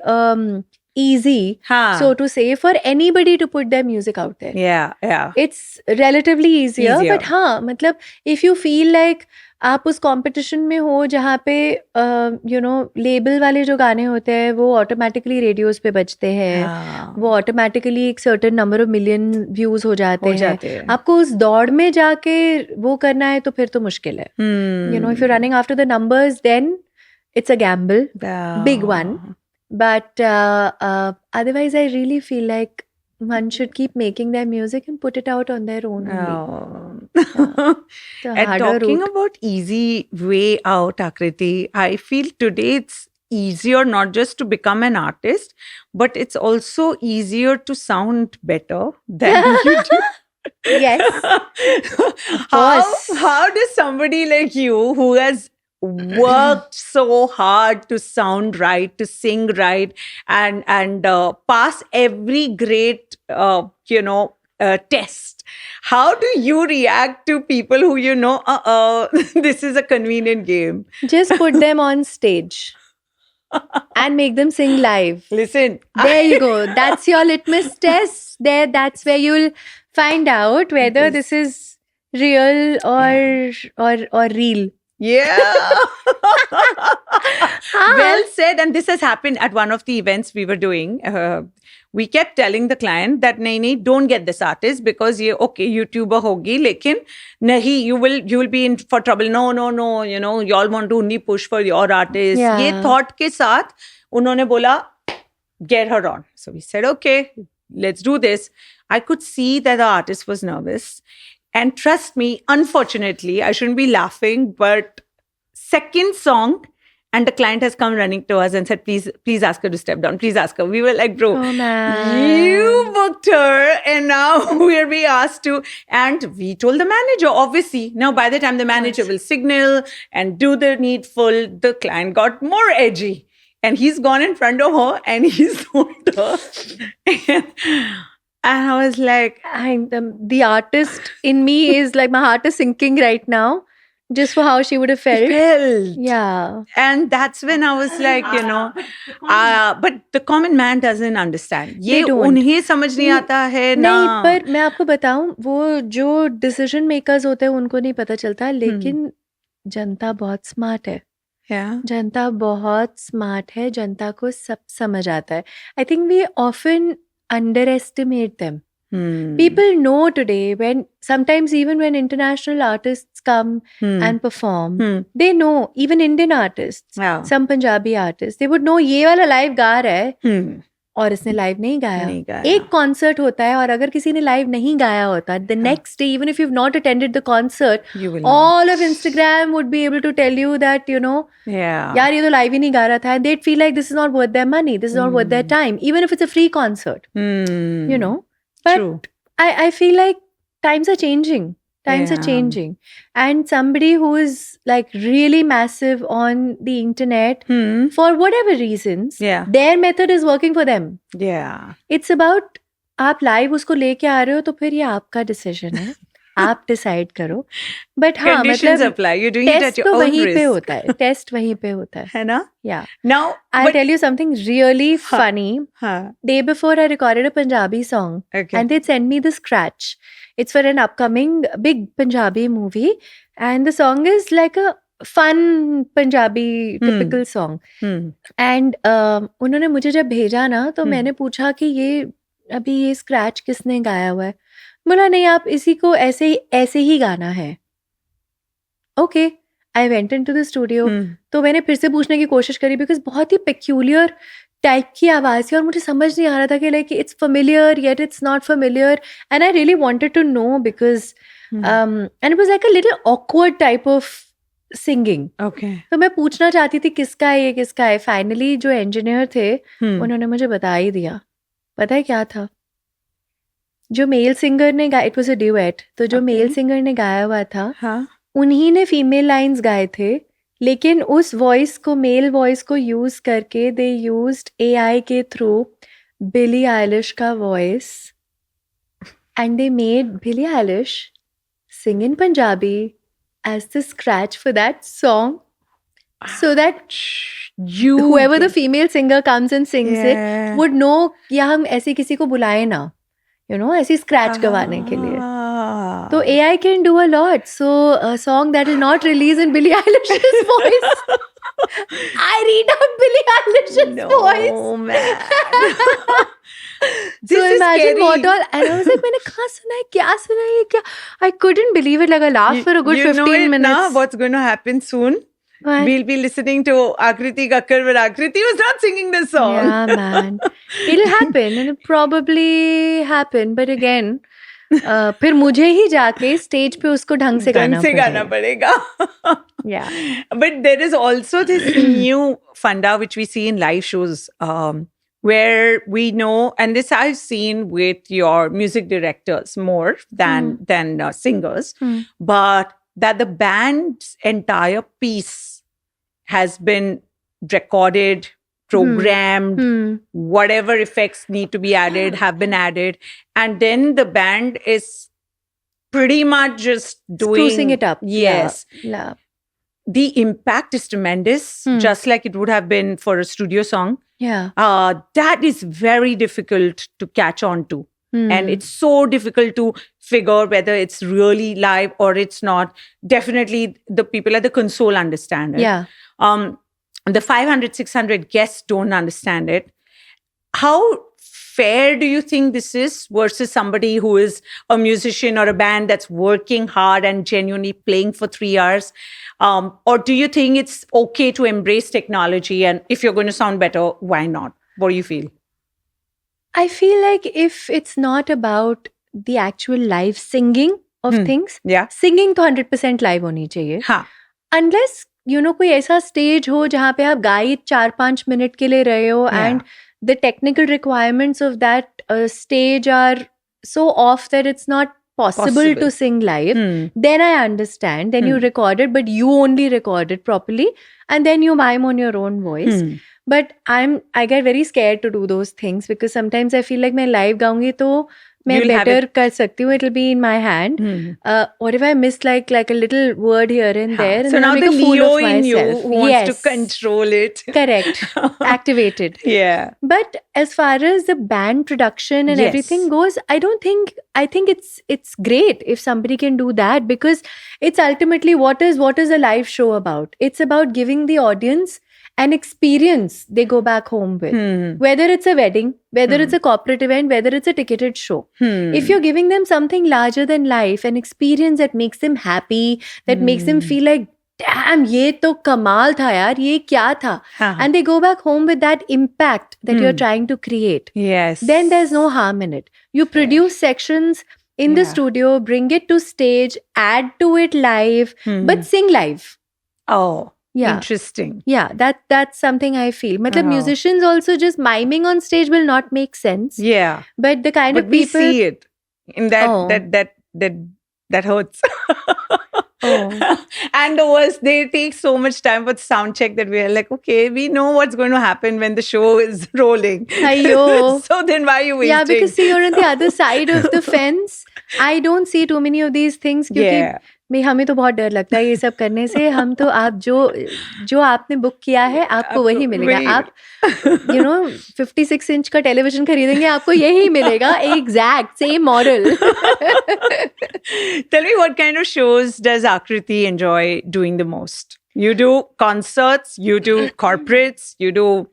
easy, हाँ. so to say, for anybody to put their music out there. Yeah. It's relatively easier, Easier. but हाँ, मतलब if you feel like आप उस competition में हो जहाँ पे लेबल वाले जो गाने होते हैं वो ऑटोमेटिकली रेडियोस पे बजते हैं, हाँ. वो ऑटोमेटिकली एक certain number of million views हो जाते हो हैं. जाते हैं. आपको उस दौड़ में जाके वो करना है तो फिर तो मुश्किल है. If you're running after the numbers, then it's a gamble, big one. But otherwise, I really feel like one should keep making their music and put it out on their own. only. The And harder talking route. about easy way out, Akriti, I feel today it's easier not just to become an artist, but it's also easier to sound better than you do. Yes, course. How does somebody like you, who has worked so hard to sound right, to sing right, and pass every great test, how do you react to people who this is a convenient game? Just put them on stage and make them sing live. Listen, There you go. That's your litmus test. That's where you'll find out whether Yes. this is real or real. yeah. Well said. And this has happened at one of the events we were doing. We kept telling the client that nahi, don't get this artist because ye okay YouTuber hogi, lekin nahi, you will be in for trouble. No, you all want to only push for your artist. Yeah. Ye thought ke saath unhone bola, get her on. So we said, okay, let's do this. I could see that the artist was nervous. And trust me, unfortunately, I shouldn't be laughing, but second song, and the client has come running to us and said, please ask her to step down. Please ask her. We were like, bro, Oh, man. you booked her and now we're being asked to. And we told the manager, obviously. Now, by the time the manager will signal and do the needful, the client got more edgy. And he's gone in front of her and he's told her. And I was like, The artist in me is like, my heart is sinking right now, just for how she would have felt. Yeah. And that's when I was like, but the common man doesn't understand. They ये don't. उन्हें समझ नहीं आता है ना. नहीं, पर मैं आपको बताऊं, वो जो डिसीजन मेकर्स होते हैं उनको नहीं पता चलता, लेकिन जनता बहुत स्मार्ट है. Yeah. जनता बहुत स्मार्ट है, जनता को सब समझ आता है. I think we often underestimate them. People know today, when sometimes even when international artists come and perform, they know, even Indian artists, Wow. some Punjabi artists, they would know ये वाला live गा रहा है और इसने live नहीं गाया. नहीं गाया. एक concert होता है और अगर किसी ने live नहीं गाया होता, the next day, even if you've not attended the concert, You will all of Instagram would be able to tell you that, Yeah. यार ये तो live ही नहीं गा रहा था, and they'd feel like this is not worth their money, this is not worth their time, even if it's a free concert, But True. I feel like times are changing. Times are Yeah. changing. And somebody who is like really massive on the internet, for whatever reasons, Yeah. their method is working for them. Yeah. It's about आप live उसको लेके आ रहे हो तो फिर ये आपका decision है. आप डिसाइड करो. बट हाँ, Conditions मतलब apply. You're doing it at test your तो own वहीं पे risk. होता है. टेस्ट वहीं पे होता है. है ना? Yeah. Now, I'll but- tell you something really funny. हाँ. Day before, I recorded a Punjabi song. Okay. And they'd send me the scratch. It's for an upcoming big Punjabi movie. And the song is like a fun Punjabi typical song. And उन्होंने मुझे जब भेजा ना, तो मैंने पूछा कि अभी ये स्क्रैच किसने गाया हुआ है. बोला नहीं, आप इसी को ऐसे ही गाना है. Okay, I went into the studio. तो मैंने फिर से पूछने की कोशिश करी, बिकॉज बहुत ही पेक्यूलियर टाइप की आवाज़ थी और मुझे समझ नहीं आ रहा था कि like it's familiar yet it's not familiar, and I really wanted to know because and it was like a little awkward type of singing. Okay. तो मैं पूछना चाहती थी किसका है ये, किसका है. फाइनली जो इंजीनियर थे उन्होंने मुझे बता ही दिया. पता है क्या था? जो मेल सिंगर ने गाया, इट वाज अ ड्यूएट, तो जो मेल सिंगर ने गाया हुआ था हाँ. उन्हीं ने फीमेल लाइंस गाए थे, लेकिन उस वॉइस को, मेल वॉइस को यूज करके दे यूज्ड एआई के थ्रू बिली आइलिश का voice, and they made Billie Eilish sing in Punjabi as the scratch for that song, so that You. whoever the female singer comes and sings Yeah. it would know कि हम ऐसे किसी को बुलाए ना, ऐसी scratch गवाने के लिए. Ah. So AI can do a lot. So a song that is not released in Billie Eilish's voice, I read out Billie Eilish's voice. No, man. So imagine what all. And I was like, मैंने कहाँ सुना है, क्या सुना है, ये क्या? I couldn't believe it. Like I laughed for a good 15 minutes. Now, what's going to happen soon? What? We'll be listening to Akriti Kakkar, but Akriti was not singing this song. Yeah, man. It'll happen, and it'll probably happen. But again, फिर मुझे ही जाके stage पे उसको ढंग से गाना पड़ेगा. Yeah. But there is also this new funda which we see in live shows, where we know, and this I've seen with your music directors more than singers, but that the band's entire piece has been recorded, programmed, whatever effects need to be added have been added, and then the band is pretty much just doing Sprucing it up. Yes. Yeah. The impact is tremendous, just like it would have been for a studio song. Yeah. That is very difficult to catch on to. And it's so difficult to figure whether it's really live or it's not. Definitely the people at the console understand it. Yeah. The 500, 600 guests don't understand it. How fair do you think this is versus somebody who is a musician or a band that's working hard and genuinely playing for 3 hours? Or do you think it's okay to embrace technology, and if you're going to sound better, why not? What do you feel? I feel like if it's not about the actual live singing of things, Yeah. singing तो 100% live होनी चाहिए. हाँ. Unless कोई ऐसा stage हो जहाँ पे आप गाइड 4-5 मिनट के लिए रहे हो Yeah. and the technical requirements of that stage are so off that it's not possible to sing live, then I understand. Then you record it, but you only record it properly, and then you mime on your own voice. But I get very scared to do those things because sometimes I feel like मैं live गाऊंगी तो मैं You'll have better कर सकती हूँ. It'll be in my hand. What if I miss like a little word here and there? And So then now I the make a fool Leo of in you myself. who wants Yes. to control it. Correct. Activated. Yeah. But as far as the band production and Yes. everything goes, I think it's great if somebody can do that, because it's ultimately what is a live show about? It's about giving the audience an experience they go back home with. Whether it's a wedding, whether it's a corporate event, whether it's a ticketed show. If you're giving them something larger than life, an experience that makes them happy, that makes them feel like, damn, ये तो कमाल था यार, ये क्या था? And they go back home with that impact that you're trying to create. Yes. Then there's no harm in it. You produce sections in the studio, bring it to stage, add to it live, but sing live. Oh. Yeah. Interesting. Yeah, that's something I feel. Matlab, musicians also just miming on stage will not make sense. Yeah. But the kind But of we people see it in that Oh. that hurts. Oh. And the worst, they take so much time for the sound check that we are like, okay, we know what's going to happen when the show is rolling. Aiyo. So then why are you wasting? Yeah, because see, you're on the other side of the fence. I don't see too many of these things क्योंकि Yeah. हमें तो बहुत डर लगता है ये सब करने से. हम तो आप जो आपने बुक किया है आपको वही मिलेगा. आप 56 इंच का टेलीविजन खरीदेंगे आपको यही मिलेगा. Exact same model. Tell me, what kind of shows does Akriti enjoy doing the most? You do concerts, you do corporates, you do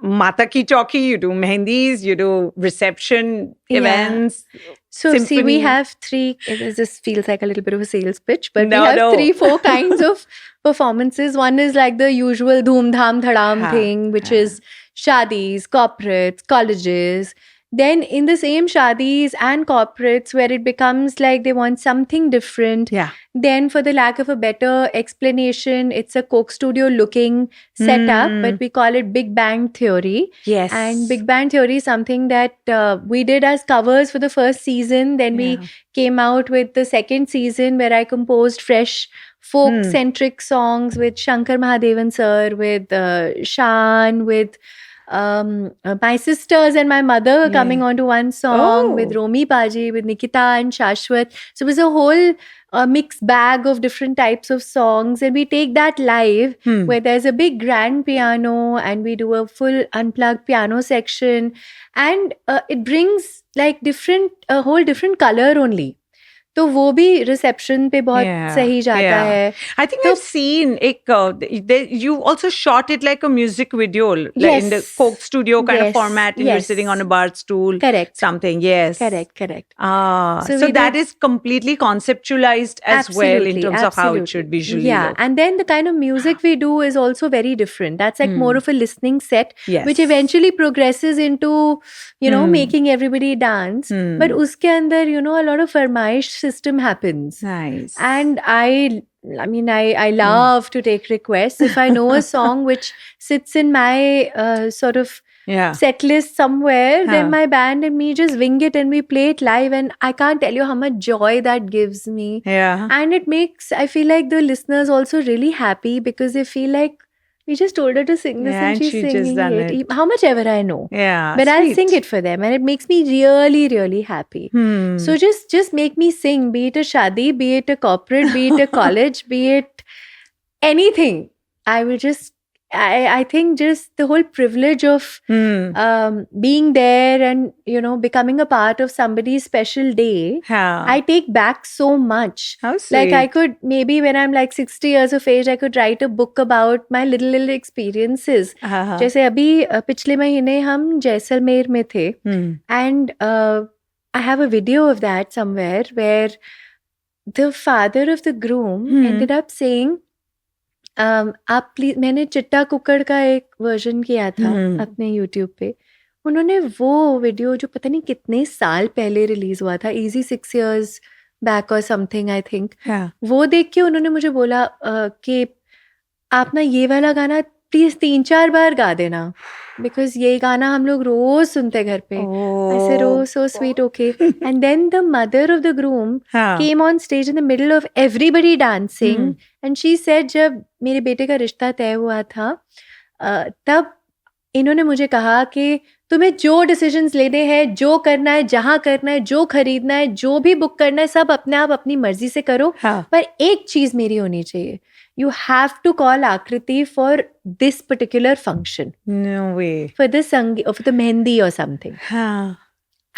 Mata Ki Chauki, you do mehendis, you do reception events. So see, Symphony. we have 3. This feels like a little bit of a sales pitch, but No, we have no. 3-4 kinds of performances. One is like the usual dhoom dham thadam thing, which is shadis, corporates, colleges. Then in the same shadis and corporates where it becomes like they want something different. Yeah. Then for the lack of a better explanation, it's a Coke Studio looking setup, but we call it Big Bang Theory. Yes. And Big Bang Theory is something that we did as covers for the first season. Then we came out with the second season where I composed fresh folk-centric songs with Shankar Mahadevan sir, with Shan, with my sisters and my mother coming onto one song, with Romi Paji, with Nikita and Shashwat. So it was a whole mixed bag of different types of songs, and we take that live where there's a big grand piano and we do a full unplugged piano section, and it brings like a whole different color only. तो वो भी reception पे बहुत सही जाता है. I think I've seen you also shot it like a music video, like in the Coke Studio kind of format, and you're sitting on a bar stool. Correct. Something, yes. Correct. So that is completely conceptualized as well in terms of how it should visually look. And then the kind of music we do is also very different. That's like more of a listening set, Yes. which eventually progresses into, making everybody dance. But uske andar, a lot of farmaish system happens. Nice. And I I mean, I love to take requests. If I know a song which sits in my sort of Yeah. set list somewhere, Huh. then my band and me just wing it and we play it live. And I can't tell you how much joy that gives me. Yeah. And it makes, I feel like the listeners also really happy because they feel like we just told her to sing this Yeah, and and she's she just singing done it. it. How much ever I know. Yeah. But I'll sing sweet. it for them and it makes me really, really happy. So just make me sing, be it a shadi, be it a corporate, be it a college, be it anything. I will just I think just the whole privilege of being there and becoming a part of somebody's special day, Yeah. I take back so much. How sweet. Like I could maybe when I'm like 60 years of age, I could write a book about my little experiences. Uh-huh. जैसे अभी पिछले महीने हम जैसलमेर में थे and I have a video of that somewhere where the father of the groom ended up saying आप please मैंने चिट्टा कुक्कड़ का एक वर्जन किया था अपने यूट्यूब पे उन्होंने वो वीडियो जो पता नहीं कितने साल पहले रिलीज हुआ था इजी 6 years बैक और समथिंग आई थिंक वो देख के उन्होंने मुझे बोला कि आप ना ये वाला गाना प्लीज 3-4 बार गा देना बिकॉज ये गाना हम लोग रोज सुनते घर पे ऐसे रोज so sweet okay and then the mother of the groom came on stage in the middle of everybody dancing and she said जब मेरे बेटे का रिश्ता तय हुआ था तब इन्होंने मुझे कहा कि तुम्हें जो डिसीजंस लेने हैं जो करना है जहां करना है जो खरीदना है जो भी बुक करना है सब अपने आप अपनी मर्जी से करो पर एक चीज मेरी होनी चाहिए you have to call Akriti for this particular function. No way. For the sangeet or for the mehndi or something.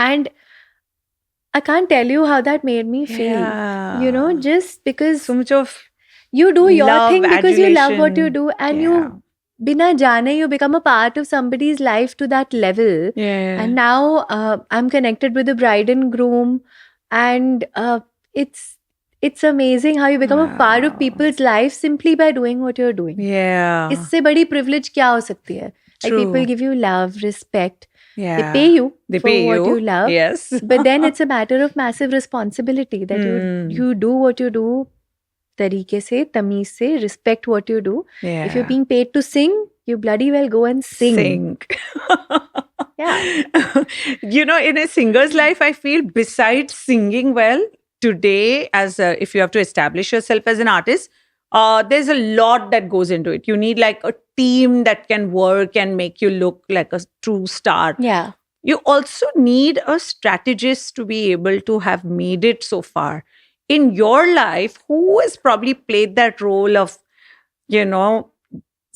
And I can't tell you how that made me feel. You know, just because so much of you do your love, thing because you love what you adulation. do and you bina jane you become a part of somebody's life to that level. And now I'm connected with the bride and groom and it's amazing how you become a part of people's life simply by doing what you're doing. इससे बड़ी privilege क्या हो सकती है? Like people give you love, respect. They pay you for what you love. Yes. But then it's a matter of massive responsibility that you do what you do तरीके से, तमीज से, respect what you do. If you're being paid to sing, you bloody well go and sing. You know, in a singer's life, I feel besides singing well, today, as if you have to establish yourself as an artist, there's a lot that goes into it. You need like a team that can work and make you look like a true star. You also need a strategist to be able to have made it so far. In your life, who has probably played that role of,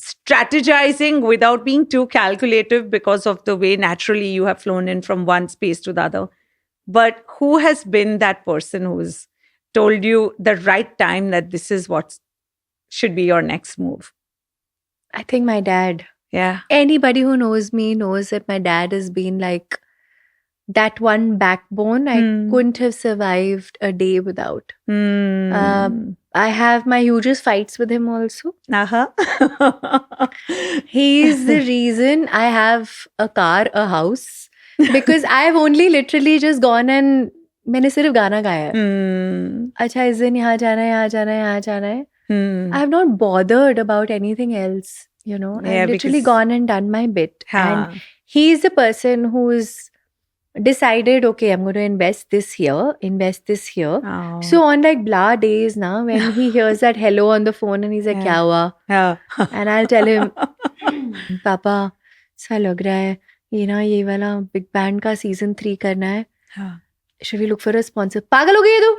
strategizing without being too calculative because of the way naturally you have flown in from one space to the other? But who has been that person who's told you the right time that this is what should be your next move? I think my dad. Yeah. Anybody who knows me knows that my dad has been like that one backbone I couldn't have survived a day without. I have my hugest fights with him also. He's the reason I have a car, a house. Because I've only literally just gone and मैंने सिर्फ गाना गाया है. अच्छा इस दिन यहाँ जाना है, यहाँ जाना है, यहाँ जाना है. I have not bothered about anything else, I've literally gone and done my bit. And he's the person who's decided, okay, I'm going to invest this here. So on like blah days now, when he hears that hello on the phone and he's like, क्या हुआ? And I'll tell him, पापा, ऐसा लग रहा है ये वाला big band का सीजन 3 करना है. Should we look for a sponsor? पागल हो गई है तू?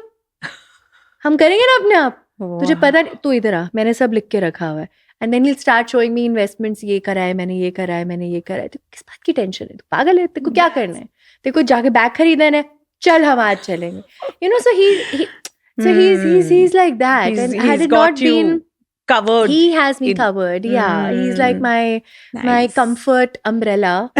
हम करेंगे ना अपने आप. तुझे पता नहीं, तू इधर आ, मैंने सब लिख के रखा हुआ है. And then he'll start showing me investments. ये करा है मैंने, ये करा है मैंने, ये करा है. तो किस बात की टेंशन है? तू पागल है? तेरे को क्या करना है? तेरे को जाके बैग खरीदना है? चल हम आज चलेंगे. So he's like that. And had it not been covered, he has me covered. Yeah, he's like my comfort umbrella.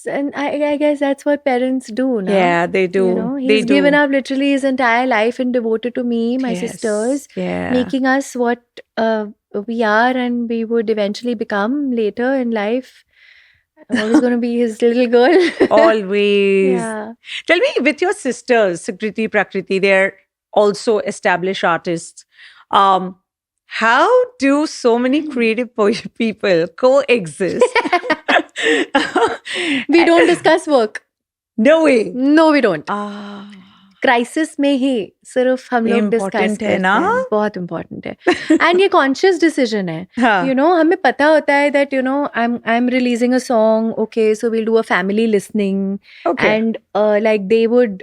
And I guess that's what parents do now. Yeah, they do. He's given up literally his entire life and devoted to me, my sisters, making us what we are and we would eventually become later in life. I'm always going to be his little girl. Always. Yeah. Tell me, with your sisters, Sukriti, Prakriti, they're also established artists. How do so many creative people coexist? We don't discuss work. No way. No, we don't. Ah, crisis में ही सिर्फ हम लोग discuss Important करते है ना? हैं, बहुत important है एंड ये कॉन्शियस डिसीजन है हाँ. यू नो हमें पता होता है that you know I am releasing a song okay so we'll do a family listening Okay. And like they would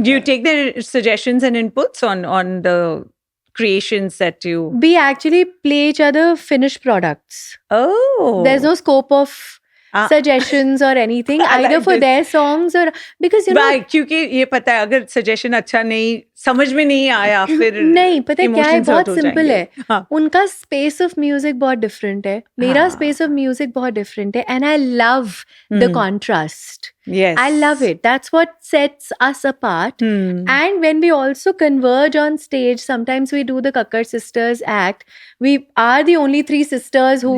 Do you take their suggestions and inputs on the creations that you? we actually play each other finished products. Oh, There's no scope of Ah. suggestions or anything I either like for this. their songs or because you know Right, क्योंकि ये पता है अगर suggestion अच्छा नहीं समझ में नहीं आया फिर नहीं पता है क्या है emotions hurt बहुत हो सिंपल जाएंगे. है हाँ. उनका स्पेस ऑफ म्यूजिक बहुत डिफरेंट है मेरा हाँ. स्पेस ऑफ म्यूजिक बहुत डिफरेंट है and I love the Hmm. Contrast Yes. I love it. That's what sets us apart. Hmm. And when we also converge on stage, sometimes we do the Kakkar Sisters act. We are the only three sisters who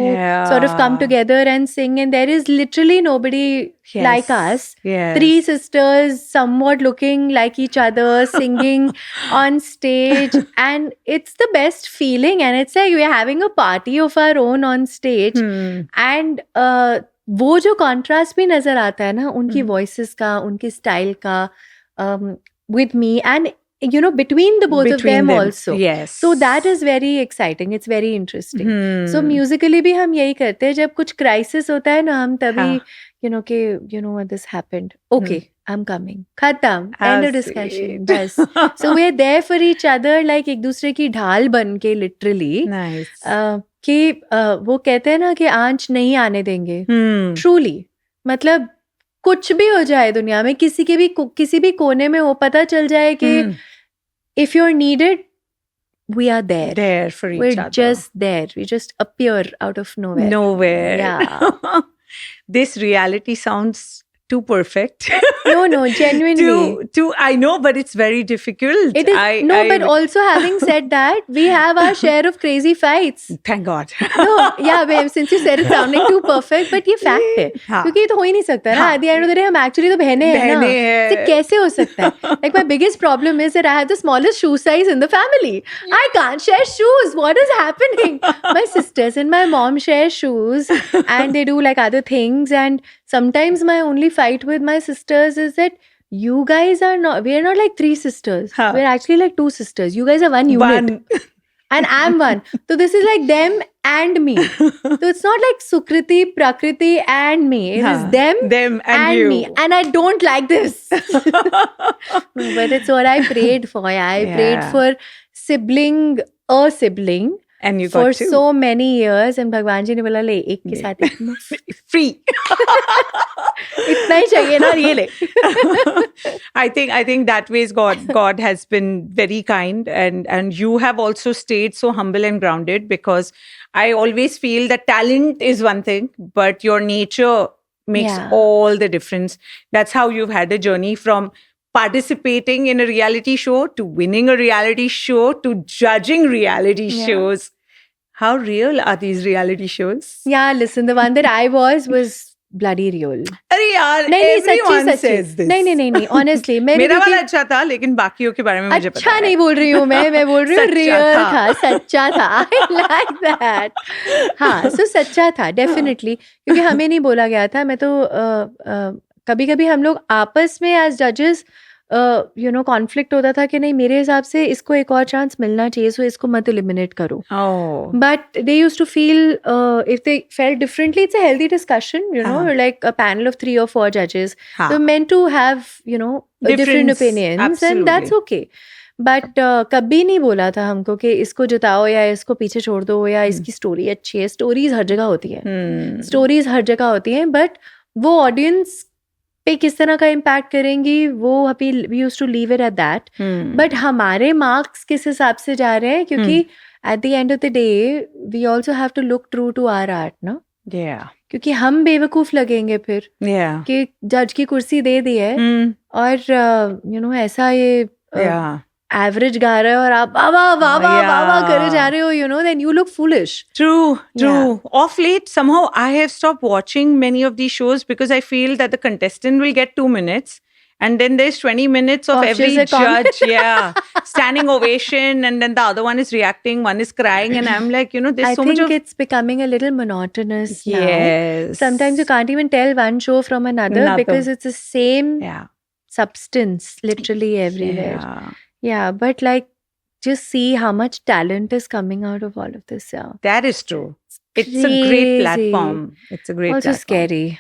sort of come Yeah. together and sing, and there is literally nobody Yes. like us. Yes. Three sisters, somewhat looking like each other, singing on stage, and it's the best feeling. And it's like we're having a party of our own on stage. Hmm. And वो जो contrast भी नजर आता है ना उनकी voices का उनकी स्टाइल का with me and you know between the both of Between them them. Also Yes. So that is very exciting it's very interesting Hmm. So Musically भी हम यही करते हैं जब कुछ क्राइसिस होता है ना हम तभी हाँ. यू नो कि you know what this happened okay I am coming खत्म How एंड डिस्कशन sweet. बस so we are there for each other like एक दूसरे की ढाल बन के लिटरली Nice. कि वो कहते हैं ना कि आंच नहीं आने देंगे Hmm. ट्रूली मतलब कुछ भी हो जाए दुनिया में किसी भी कोने में वो पता चल जाए कि Hmm. If you are needed we are there There for each we're other. just there we just appear out of nowhere Nowhere. Yeah. This reality sounds too perfect. no genuinely to I know, but it's very difficult. it is but also having said that we have our share of crazy fights thank God. no yeah babe since you said it sounding too perfect but ये fact है हाँ. क्योंकि ये तो हो ही नहीं सकता ना हाँ. at the end of the day हम actually तो बहनें हैं ना बहनें हैं. तो कैसे हो सकता है like my biggest problem is that I have the smallest shoe size in the family I can't share shoes what is happening my sisters and my mom share shoes and they do like other things and sometimes my only fight with my sisters is that you guys are not we are not like three sisters Huh. we're actually like two sisters you guys are one unit One. and I'm one. So this is like them and me. So it's not like Sukriti, Prakriti and me. It is Huh. them and you. me. And I don't like this. No, but it's what I prayed for. I prayed Yeah. for a sibling And you for got two. so many years. And भगवान जी ने बोला ले एक के साथ एक मुफ्त। Free. इतना ही चाहिए ना ये ले। I think that ways God has been very kind and you have also stayed so humble and grounded because I always feel that talent is one thing, but your nature makes Yeah. all the difference. That's how you've had a journey from participating in a reality show to winning a reality show to judging reality Yeah. shows. How real are these reality shows? Yeah, listen, the one that I was bloody real. अरे यार, नहीं everyone सच्ची says this. नहीं honestly मेरा वाला अच्छा था लेकिन बाकियों के बारे में मुझे पता अच्छा है। नहीं बोल रही हूँ मैं बोल रही हूँ सच्चा रियल था। था सच्चा था आई लाइक दैट हाँ सो सच्चा था डेफिनेटली क्योंकि हमें नहीं बोला गया था मैं तो कभी कभी हम लोग आपस में एज जजेस यू नो कॉन्फ्लिक्ट होता था कि नहीं मेरे हिसाब से इसको एक और चांस मिलना चाहिए सो इसको मत एलिमिनेट करो Oh. but they used to feel if they felt differently it's a healthy discussion you know Uh-huh. like a panel of 3 or 4 judges हाँ. so meant to have you know different Difference, opinions and that's okay but कभी नहीं बोला था हमको कि इसको जिताओ या इसको पीछे छोड़ दो या इसकी स्टोरी अच्छी है स्टोरीज हर जगह होती है Hmm. स्टोरीज हर जगह होती हैं बट वो ऑडियंस पे किस तरह का इम्पैक्ट करेंगी वो अभी we used to leave it at that Hmm. But हमारे मार्क्स किस हिसाब से जा रहे हैं क्योंकि at the end of the day we also have to look true to our art ना Yeah. क्योंकि हम बेवकूफ लगेंगे फिर Yeah. कि जज की कुर्सी दे दी है Hmm. और यू नो ऐसा ये Yeah. एवरेज गा रहे हो और आप वाह वाह वाह वाह वाह वाह Yeah. करे जा रहे हो you know then you look foolish True. Yeah. Of late, somehow I have stopped watching many of these shows because I feel that the contestant will get 2 minutes And then there's 20 minutes of Of every just a judge, yeah, standing ovation, and then the other one is reacting, one is crying, and I'm like, there's I so much think of it's becoming a little monotonous now. yes. Sometimes you can't even tell one show from another because it's the same Yeah, substance literally everywhere. yeah. Yeah, but like just see how much talent is coming out of all of this. Yeah. That is true. It's a great Crazy. platform. It's a great Also platform. scary,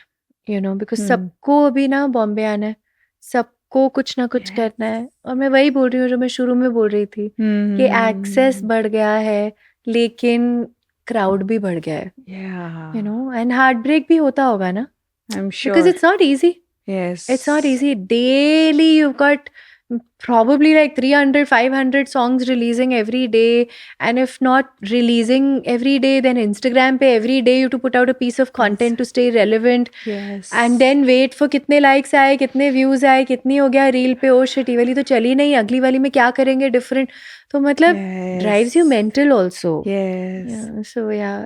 because Hmm. सबको अभी ना बॉम्बे आना है, सबको कुछ ना कुछ करना है, और मैं वही बोल रही हूँ जो मैं शुरू में बोल रही थी कि एक्सेस बढ़ गया है लेकिन क्राउड भी बढ़ गया है, Yeah, एंड हार्ट ब्रेक भी होता होगा ना, I'm because sure. it's not easy. Yes. It's not easy. Daily you've got probably like 300, 500 songs releasing every day. And if not releasing every day, then Instagram pe every day you have to put out a piece of content to stay relevant. Yes. And then wait for कितने likes आए, कितने views आए, कितनी हो गया reel पे, oh shit, ये वाली तो चली नहीं, अगली वाली में क्या करेंगे different. तो मतलब drives you mental also. Yes. Yeah, so yeah,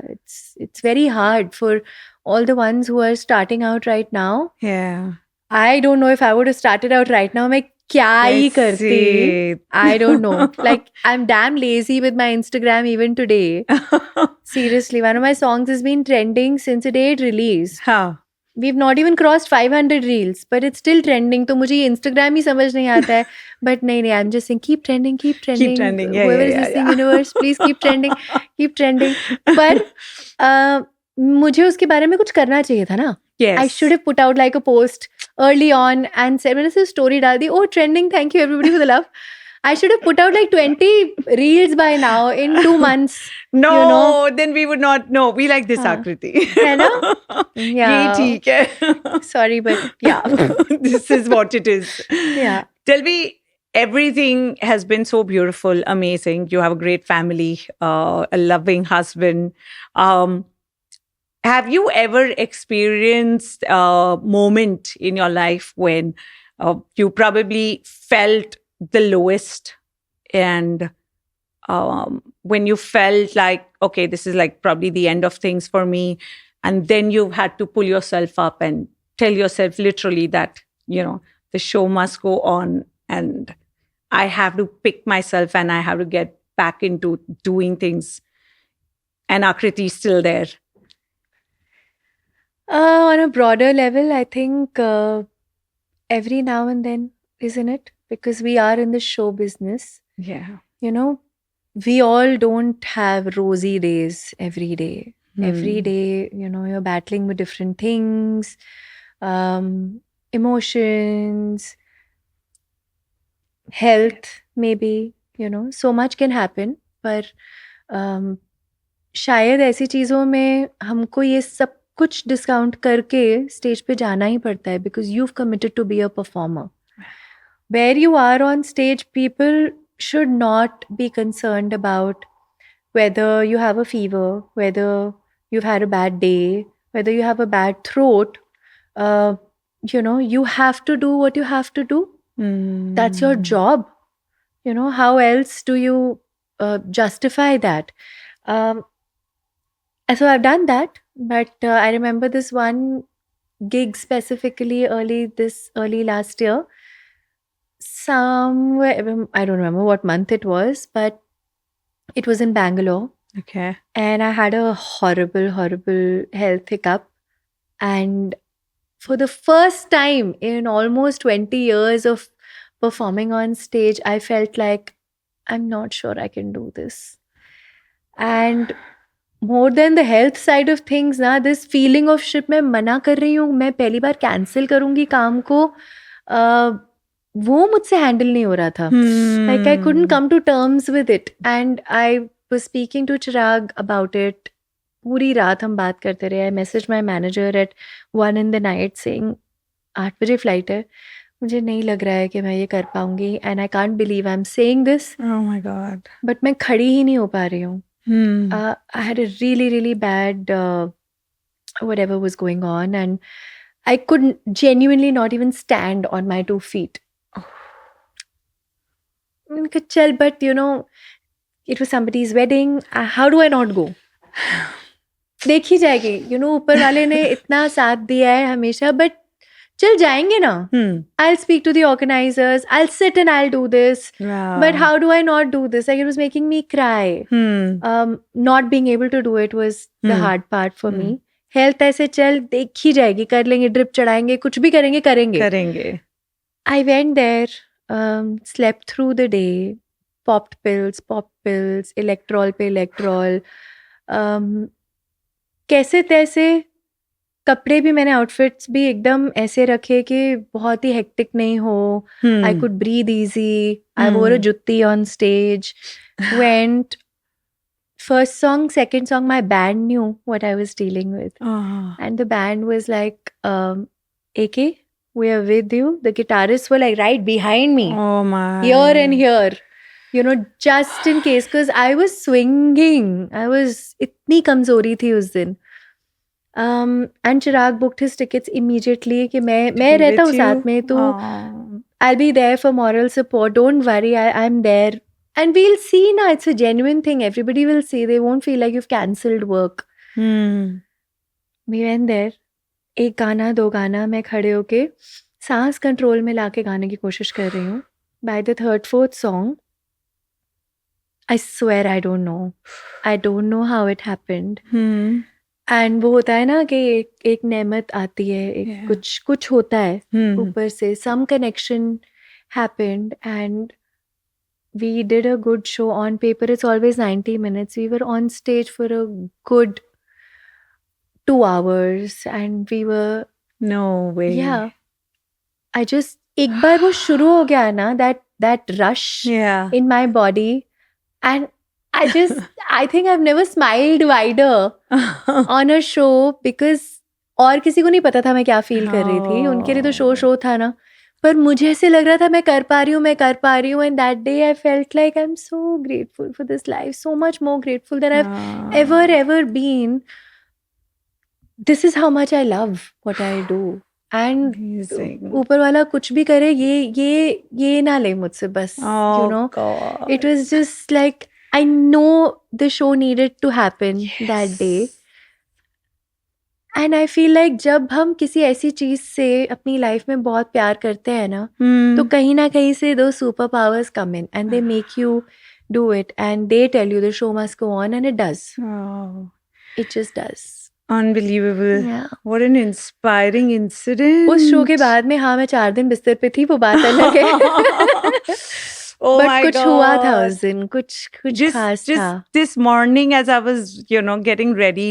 it's very hard for all the ones who are starting out right now. Yeah. I don't know if I would have started out right now. मैं क्या ही Let's करती? see. I don't know. Like I'm damn lazy with my Instagram even today. Seriously, one of my songs has been trending since the day it released. Huh. We've not even crossed 500 reels, but it's still trending. तो मुझे ये Instagram ही समझ नहीं आता है. But नहीं, I'm just saying keep trending, keep trending. Keep trending. Yeah, Whoever yeah, is yeah, listening, yeah. universe, please keep trending, keep trending. पर मुझे उसके बारे में कुछ करना चाहिए था ना. Yes. I should have put out like a post early on and said, मैंने सिर्फ story डाल दी, oh trending, thank you everybody for the love. I should have put out like 20 reels by now in 2 months. No, you know? then we would not know. We like this हाँ. Akriti. है ना? ये Yeah. ठीक है. Sorry, but yeah. This is what it is. Yeah. Tell me, everything has been so beautiful, amazing. You have a great family, a loving husband. Have you ever experienced a moment in your life when you probably felt the lowest, and when you felt like, okay, this is like probably the end of things for me, and then you've had to pull yourself up and tell yourself literally that, the show must go on and I have to pick myself and I have to get back into doing things, and Akriti is still there? On a broader level, I think every now and then, isn't it? Because we are in the show business. Yeah. We all don't have rosy days every day. Every day, you're battling with different things, emotions, health, maybe, so much can happen. पर शायद ऐसी चीज़ों में हमको ये सब कुछ discount करके स्टेज पे जाना ही पड़ता है, because you've committed to be a performer. Where you are on stage, people should not be concerned about whether you have a fever, whether you've had a bad day, whether you have a bad throat. You have to do what you have to do. That's your job. How else do you justify that? So I've done that, but I remember this one gig specifically early last year. Somewhere, I don't remember what month it was, but it was in Bangalore. Okay. And I had a horrible, horrible health hiccup. And for the first time in almost 20 years of performing on stage, I felt like, I'm not sure I can do this. And more than the health side of things, this feeling of shit, मैं मना कर रही हूँ, मैं पहली बार cancel करूँगी काम को, वो मुझसे हैंडल नहीं हो रहा था. Like I couldn't come to terms with it. And I was speaking to Chirag about it. पूरी रात हम बात करते रहे. I messaged my manager at 1 in the night saying, 8 बजे फ्लाइट है, मुझे नहीं लग रहा है कि मैं ये कर पाऊंगी. And I can't believe I'm saying this. Oh my God. But मैं खड़ी ही नहीं हो पा रही हूँ. I had a really, really bad whatever was going on, and I could genuinely not even stand on my 2 feet. Chal, but it was somebody's wedding. How do I not go? देखी जाएगी. ऊपर वाले ने इतना साथ दिया है हमेशा, but चल जाएंगे ना, Hmm. I'll speak to the organizers, I'll sit and I'll do this. Wow. But how do I not do this? Like, it was making me cry. Not being able to do it was the hard part for me. Health ऐसे चल देखी जाएगी, कर लेंगे, drip चढ़ाएंगे, कुछ भी करेंगे करेंगे. I went there, slept through the day, popped pills, electrol पे electrol. कैसे तैसे कपड़े भी मैंने, आउटफिट्स भी एकदम ऐसे रखे कि बहुत ही हेक्टिक नहीं हो. I could breathe easy. I wore a jutti on stage. Went. First song, second song, my band knew what I was dealing with. And the band was like, AK, we are with you. The guitarists were like right behind me. Oh my. Here and here. You know, just in case, because I was swinging. I was, itni kamzori thi us din. And Chirag booked his tickets immediately कि मैं रहता हूँ साथ में, तो I'll be there for moral support. Don't worry, I'm there. And we'll see now, it's a genuine thing. Everybody will see. They won't feel like you've cancelled work. We went there. एक गाना, दो गाना, मैं खड़े होके सांस control में लाके गाने की कोशिश कर रही हूँ. By the third, fourth song, I swear I don't know. I don't know how it happened. And वो होता है ना कि एक नेमत आती है, एक कुछ होता है ऊपर से. Some connection happened and we did a good show. On paper it's always 90 minutes. We were on stage for a good 2 hours and we were, No way. या आई जस्ट, एक बार वो शुरू हो गया ना, that rush Yeah. in my body, and I think I've never smiled wider on a show because और किसी को नहीं पता था मैं क्या फील कर रही थी. उनके लिए तो शो था ना, पर मुझे ऐसे लग रहा था मैं कर पा रही हूँ. And that day I felt like I'm so grateful for this life, so much more grateful than I've ever been. This is how much I love what I do. And Amazing. ऊपर वाला कुछ भी करे, ये ना ले मुझसे बस. Oh, you know, God. it was just like, I know the show needed to happen that day. And I feel like जब हम किसी ऐसी चीज से अपनी लाइफ में बहुत प्यार करते हैं ना, तो कहीं ना कहीं से those superpowers come in and they make you do it and they tell you the show must go on, and it does. Oh, It just does. unbelievable. Yeah. What an inspiring incident. उस show के बाद में, हाँ, मैं 4 दिन बिस्तर पे थी, वो बात अलग है. Oh But my कुछ हुआ था God. उस दिन, कुछ खास था. Just this morning, as I was, getting ready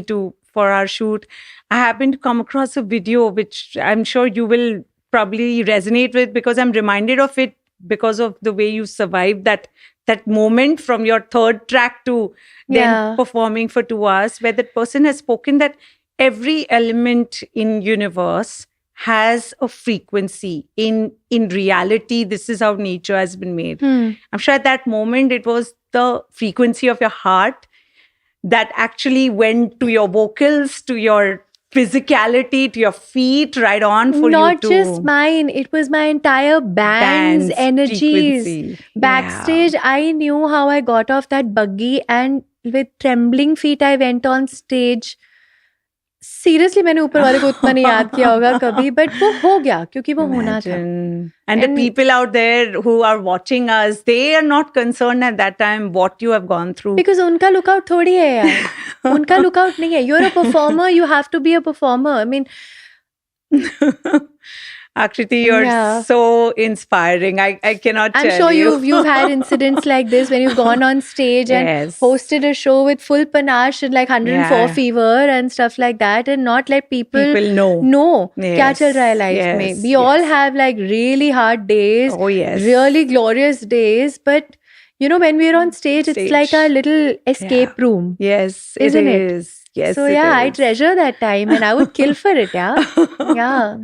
for our shoot, I happened to come across a video which I'm sure you will probably resonate with, because I'm reminded of it because of the way you survived that moment from your third track to then Yeah. performing for 2 hours, where that person has spoken that every element in universe has a frequency. In reality, this is how nature has been made. I'm sure at that moment it was the frequency of your heart that actually went to your vocals, to your physicality, to your feet, right on for Not you to just mine, it was my entire band's energies. frequency. Backstage, I knew how I got off that buggy, and with trembling feet I went on stage. Seriously, मैंने ऊपर वाले को उतना नहीं याद किया होगा कभी, but वो हो गया क्योंकि वो होना था. Imagine. And the people out there who are watching us, they are not concerned at that time what you have gone through. Because उनका lookout थोड़ी है यार. उनका lookout नहीं है. You're a performer, you have to be a performer. I mean, Akriti, you're Yeah. so inspiring. I cannot I'm tell sure you. you've had incidents like this when you've gone on stage and Yes. hosted a show with full panache and like 104 Yeah. fever and stuff like that, and not let people know. क्या Yes. चल रहा है life में. Yes, We all yes. have like really hard days, Oh, yes. really glorious days, but when we're on stage, it's like Stage. our little escape room. Yes, Isn't it? is. Yes, So it yeah, I is. treasure that time and I would kill for it. Yeah.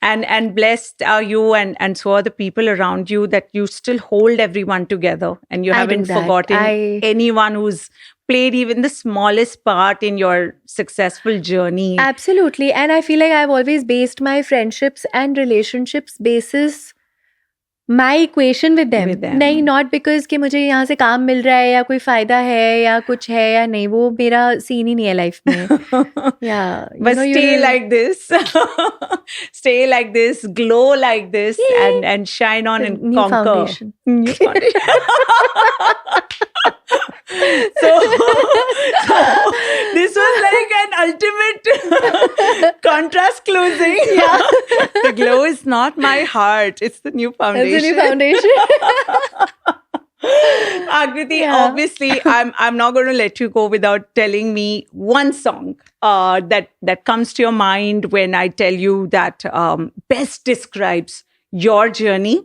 And blessed are you and so are the people around you that you still hold everyone together and you I do haven't that. forgotten anyone who's played even the smallest part in your successful journey. Absolutely. And I feel like I've always based my friendships and relationships basis my equation with them, With them. नहीं not because कि मुझे यहाँ से काम मिल रहा है या कोई फायदा है या कुछ है या नहीं, वो मेरा सीन ही नहीं है लाइफ में. या But stay like this, stay like this, glow like this, and shine on and new conquer. foundation. New foundation. so this was like an ultimate contrast closing. Yeah. The glow is not my heart; it's the new That's foundation. the new foundation. Akriti, Yeah. obviously, I'm not going to let you go without telling me one song that comes to your mind when I tell you that best describes your journey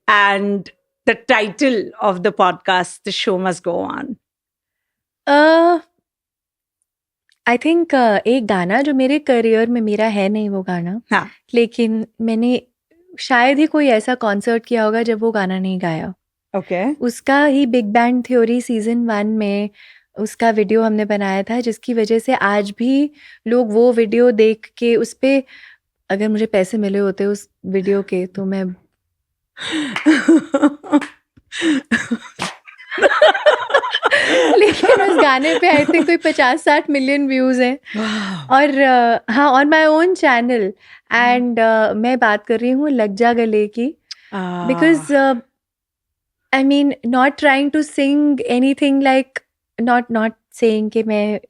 and the title of the podcast, The Show Must Go On. I think एक गाना जो मेरे career में मेरा है नहीं वो गाना, हाँ. लेकिन मैंने शायद ही कोई ऐसा कॉन्सर्ट किया होगा जब वो गाना नहीं गाया. Okay. उसका ही बिग बैंग थ्योरी सीजन 1 में उसका वीडियो हमने बनाया था, जिसकी वजह से आज भी लोग वो वीडियो देख के उस पे, अगर मुझे पैसे मिले होते उस वीडियो के तो मैं लेकिन उस गाने पे आई थिंक कोई 50-60 मिलियन व्यूज हैं. और हाँ, on my own channel. And मैं बात कर रही हूँ लग जा गले की, because I mean, not trying to sing anything like, not saying कि मैं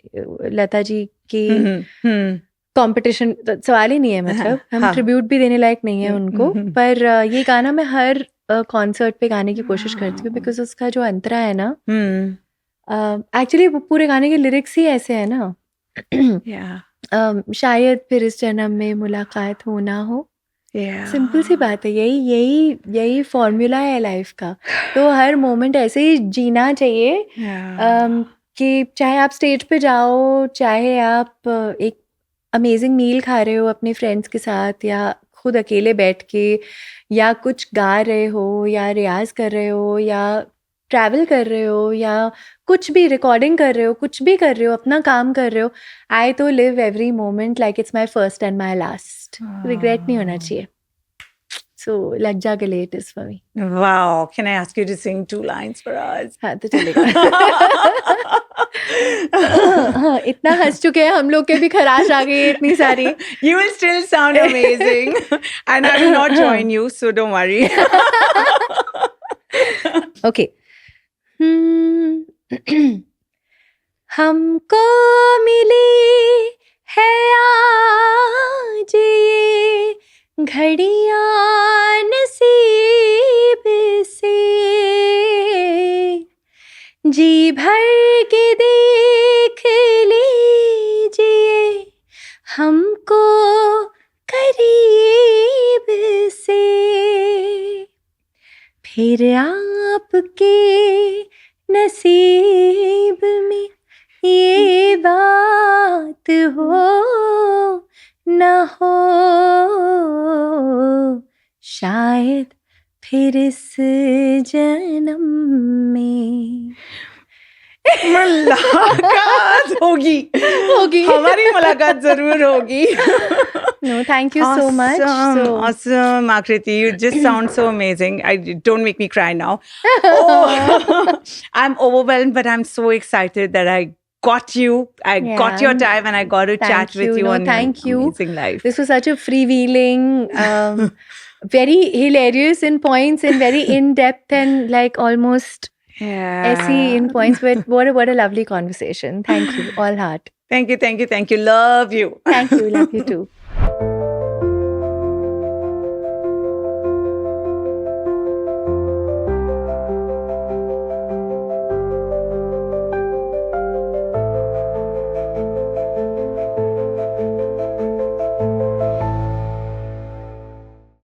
लता जी की कंपटीशन, सवाल ही नहीं है. मतलब हम ट्रिब्यूट भी देने लायक नहीं है उनको, पर ये गाना मैं हर कॉन्सर्ट पे गाने की कोशिश करती हूँ, बिकॉज उसका जो अंतरा है ना, एक्चुअली पूरे गाने के लिरिक्स ही ऐसे है ना. शायद फिर इस जन्म में मुलाकात हो ना हो. सिंपल सी बात है, यही फॉर्मूला है लाइफ का. तो हर मोमेंट ऐसे ही जीना चाहिए कि चाहे आप स्टेज पे जाओ, चाहे आप एक अमेजिंग मील खा रहे हो अपने फ्रेंड्स के साथ, या खुद अकेले बैठ के, या कुछ गा रहे हो, या रियाज कर रहे हो, या ट्रैवल कर रहे हो, या कुछ भी रिकॉर्डिंग कर रहे हो, कुछ भी कर रहे हो, अपना काम कर रहे हो. आई तो live every moment like it's my first and my last. Regret नहीं होना चाहिए. सो लग जा गले it is for me. Wow. Can I ask you to sing 2 lines for us? हाँ तो चलेगा. हाँ, इतना हंस चुके हैं हम लोग के भी खराश आ गई है इतनी सारी. You will still sound amazing. And I will not join you, so don't worry. Okay. हमको मिली है आज ये घड़ियां नसीब से, जी भर के देख लीजिए हमको करीब से, फिर आपके नसीब में ये बात हो न हो, शायद फिर इस जन्म में. मुलाकात होगी. हमारी मुलाकात जरूर होगी. No, thank you so much. Awesome, Akriti. You just sound so amazing. Don't make me cry now. Oh, I'm overwhelmed, but I'm so excited that I got you. I got your time, and I got to chat with you on thank you. Amazing Life. This was such a freewheeling, very hilarious in points and very in depth and like almost ऐसी in points. But what a lovely conversation. Thank you, all heart. Thank you. Love you. Thank you, love you too.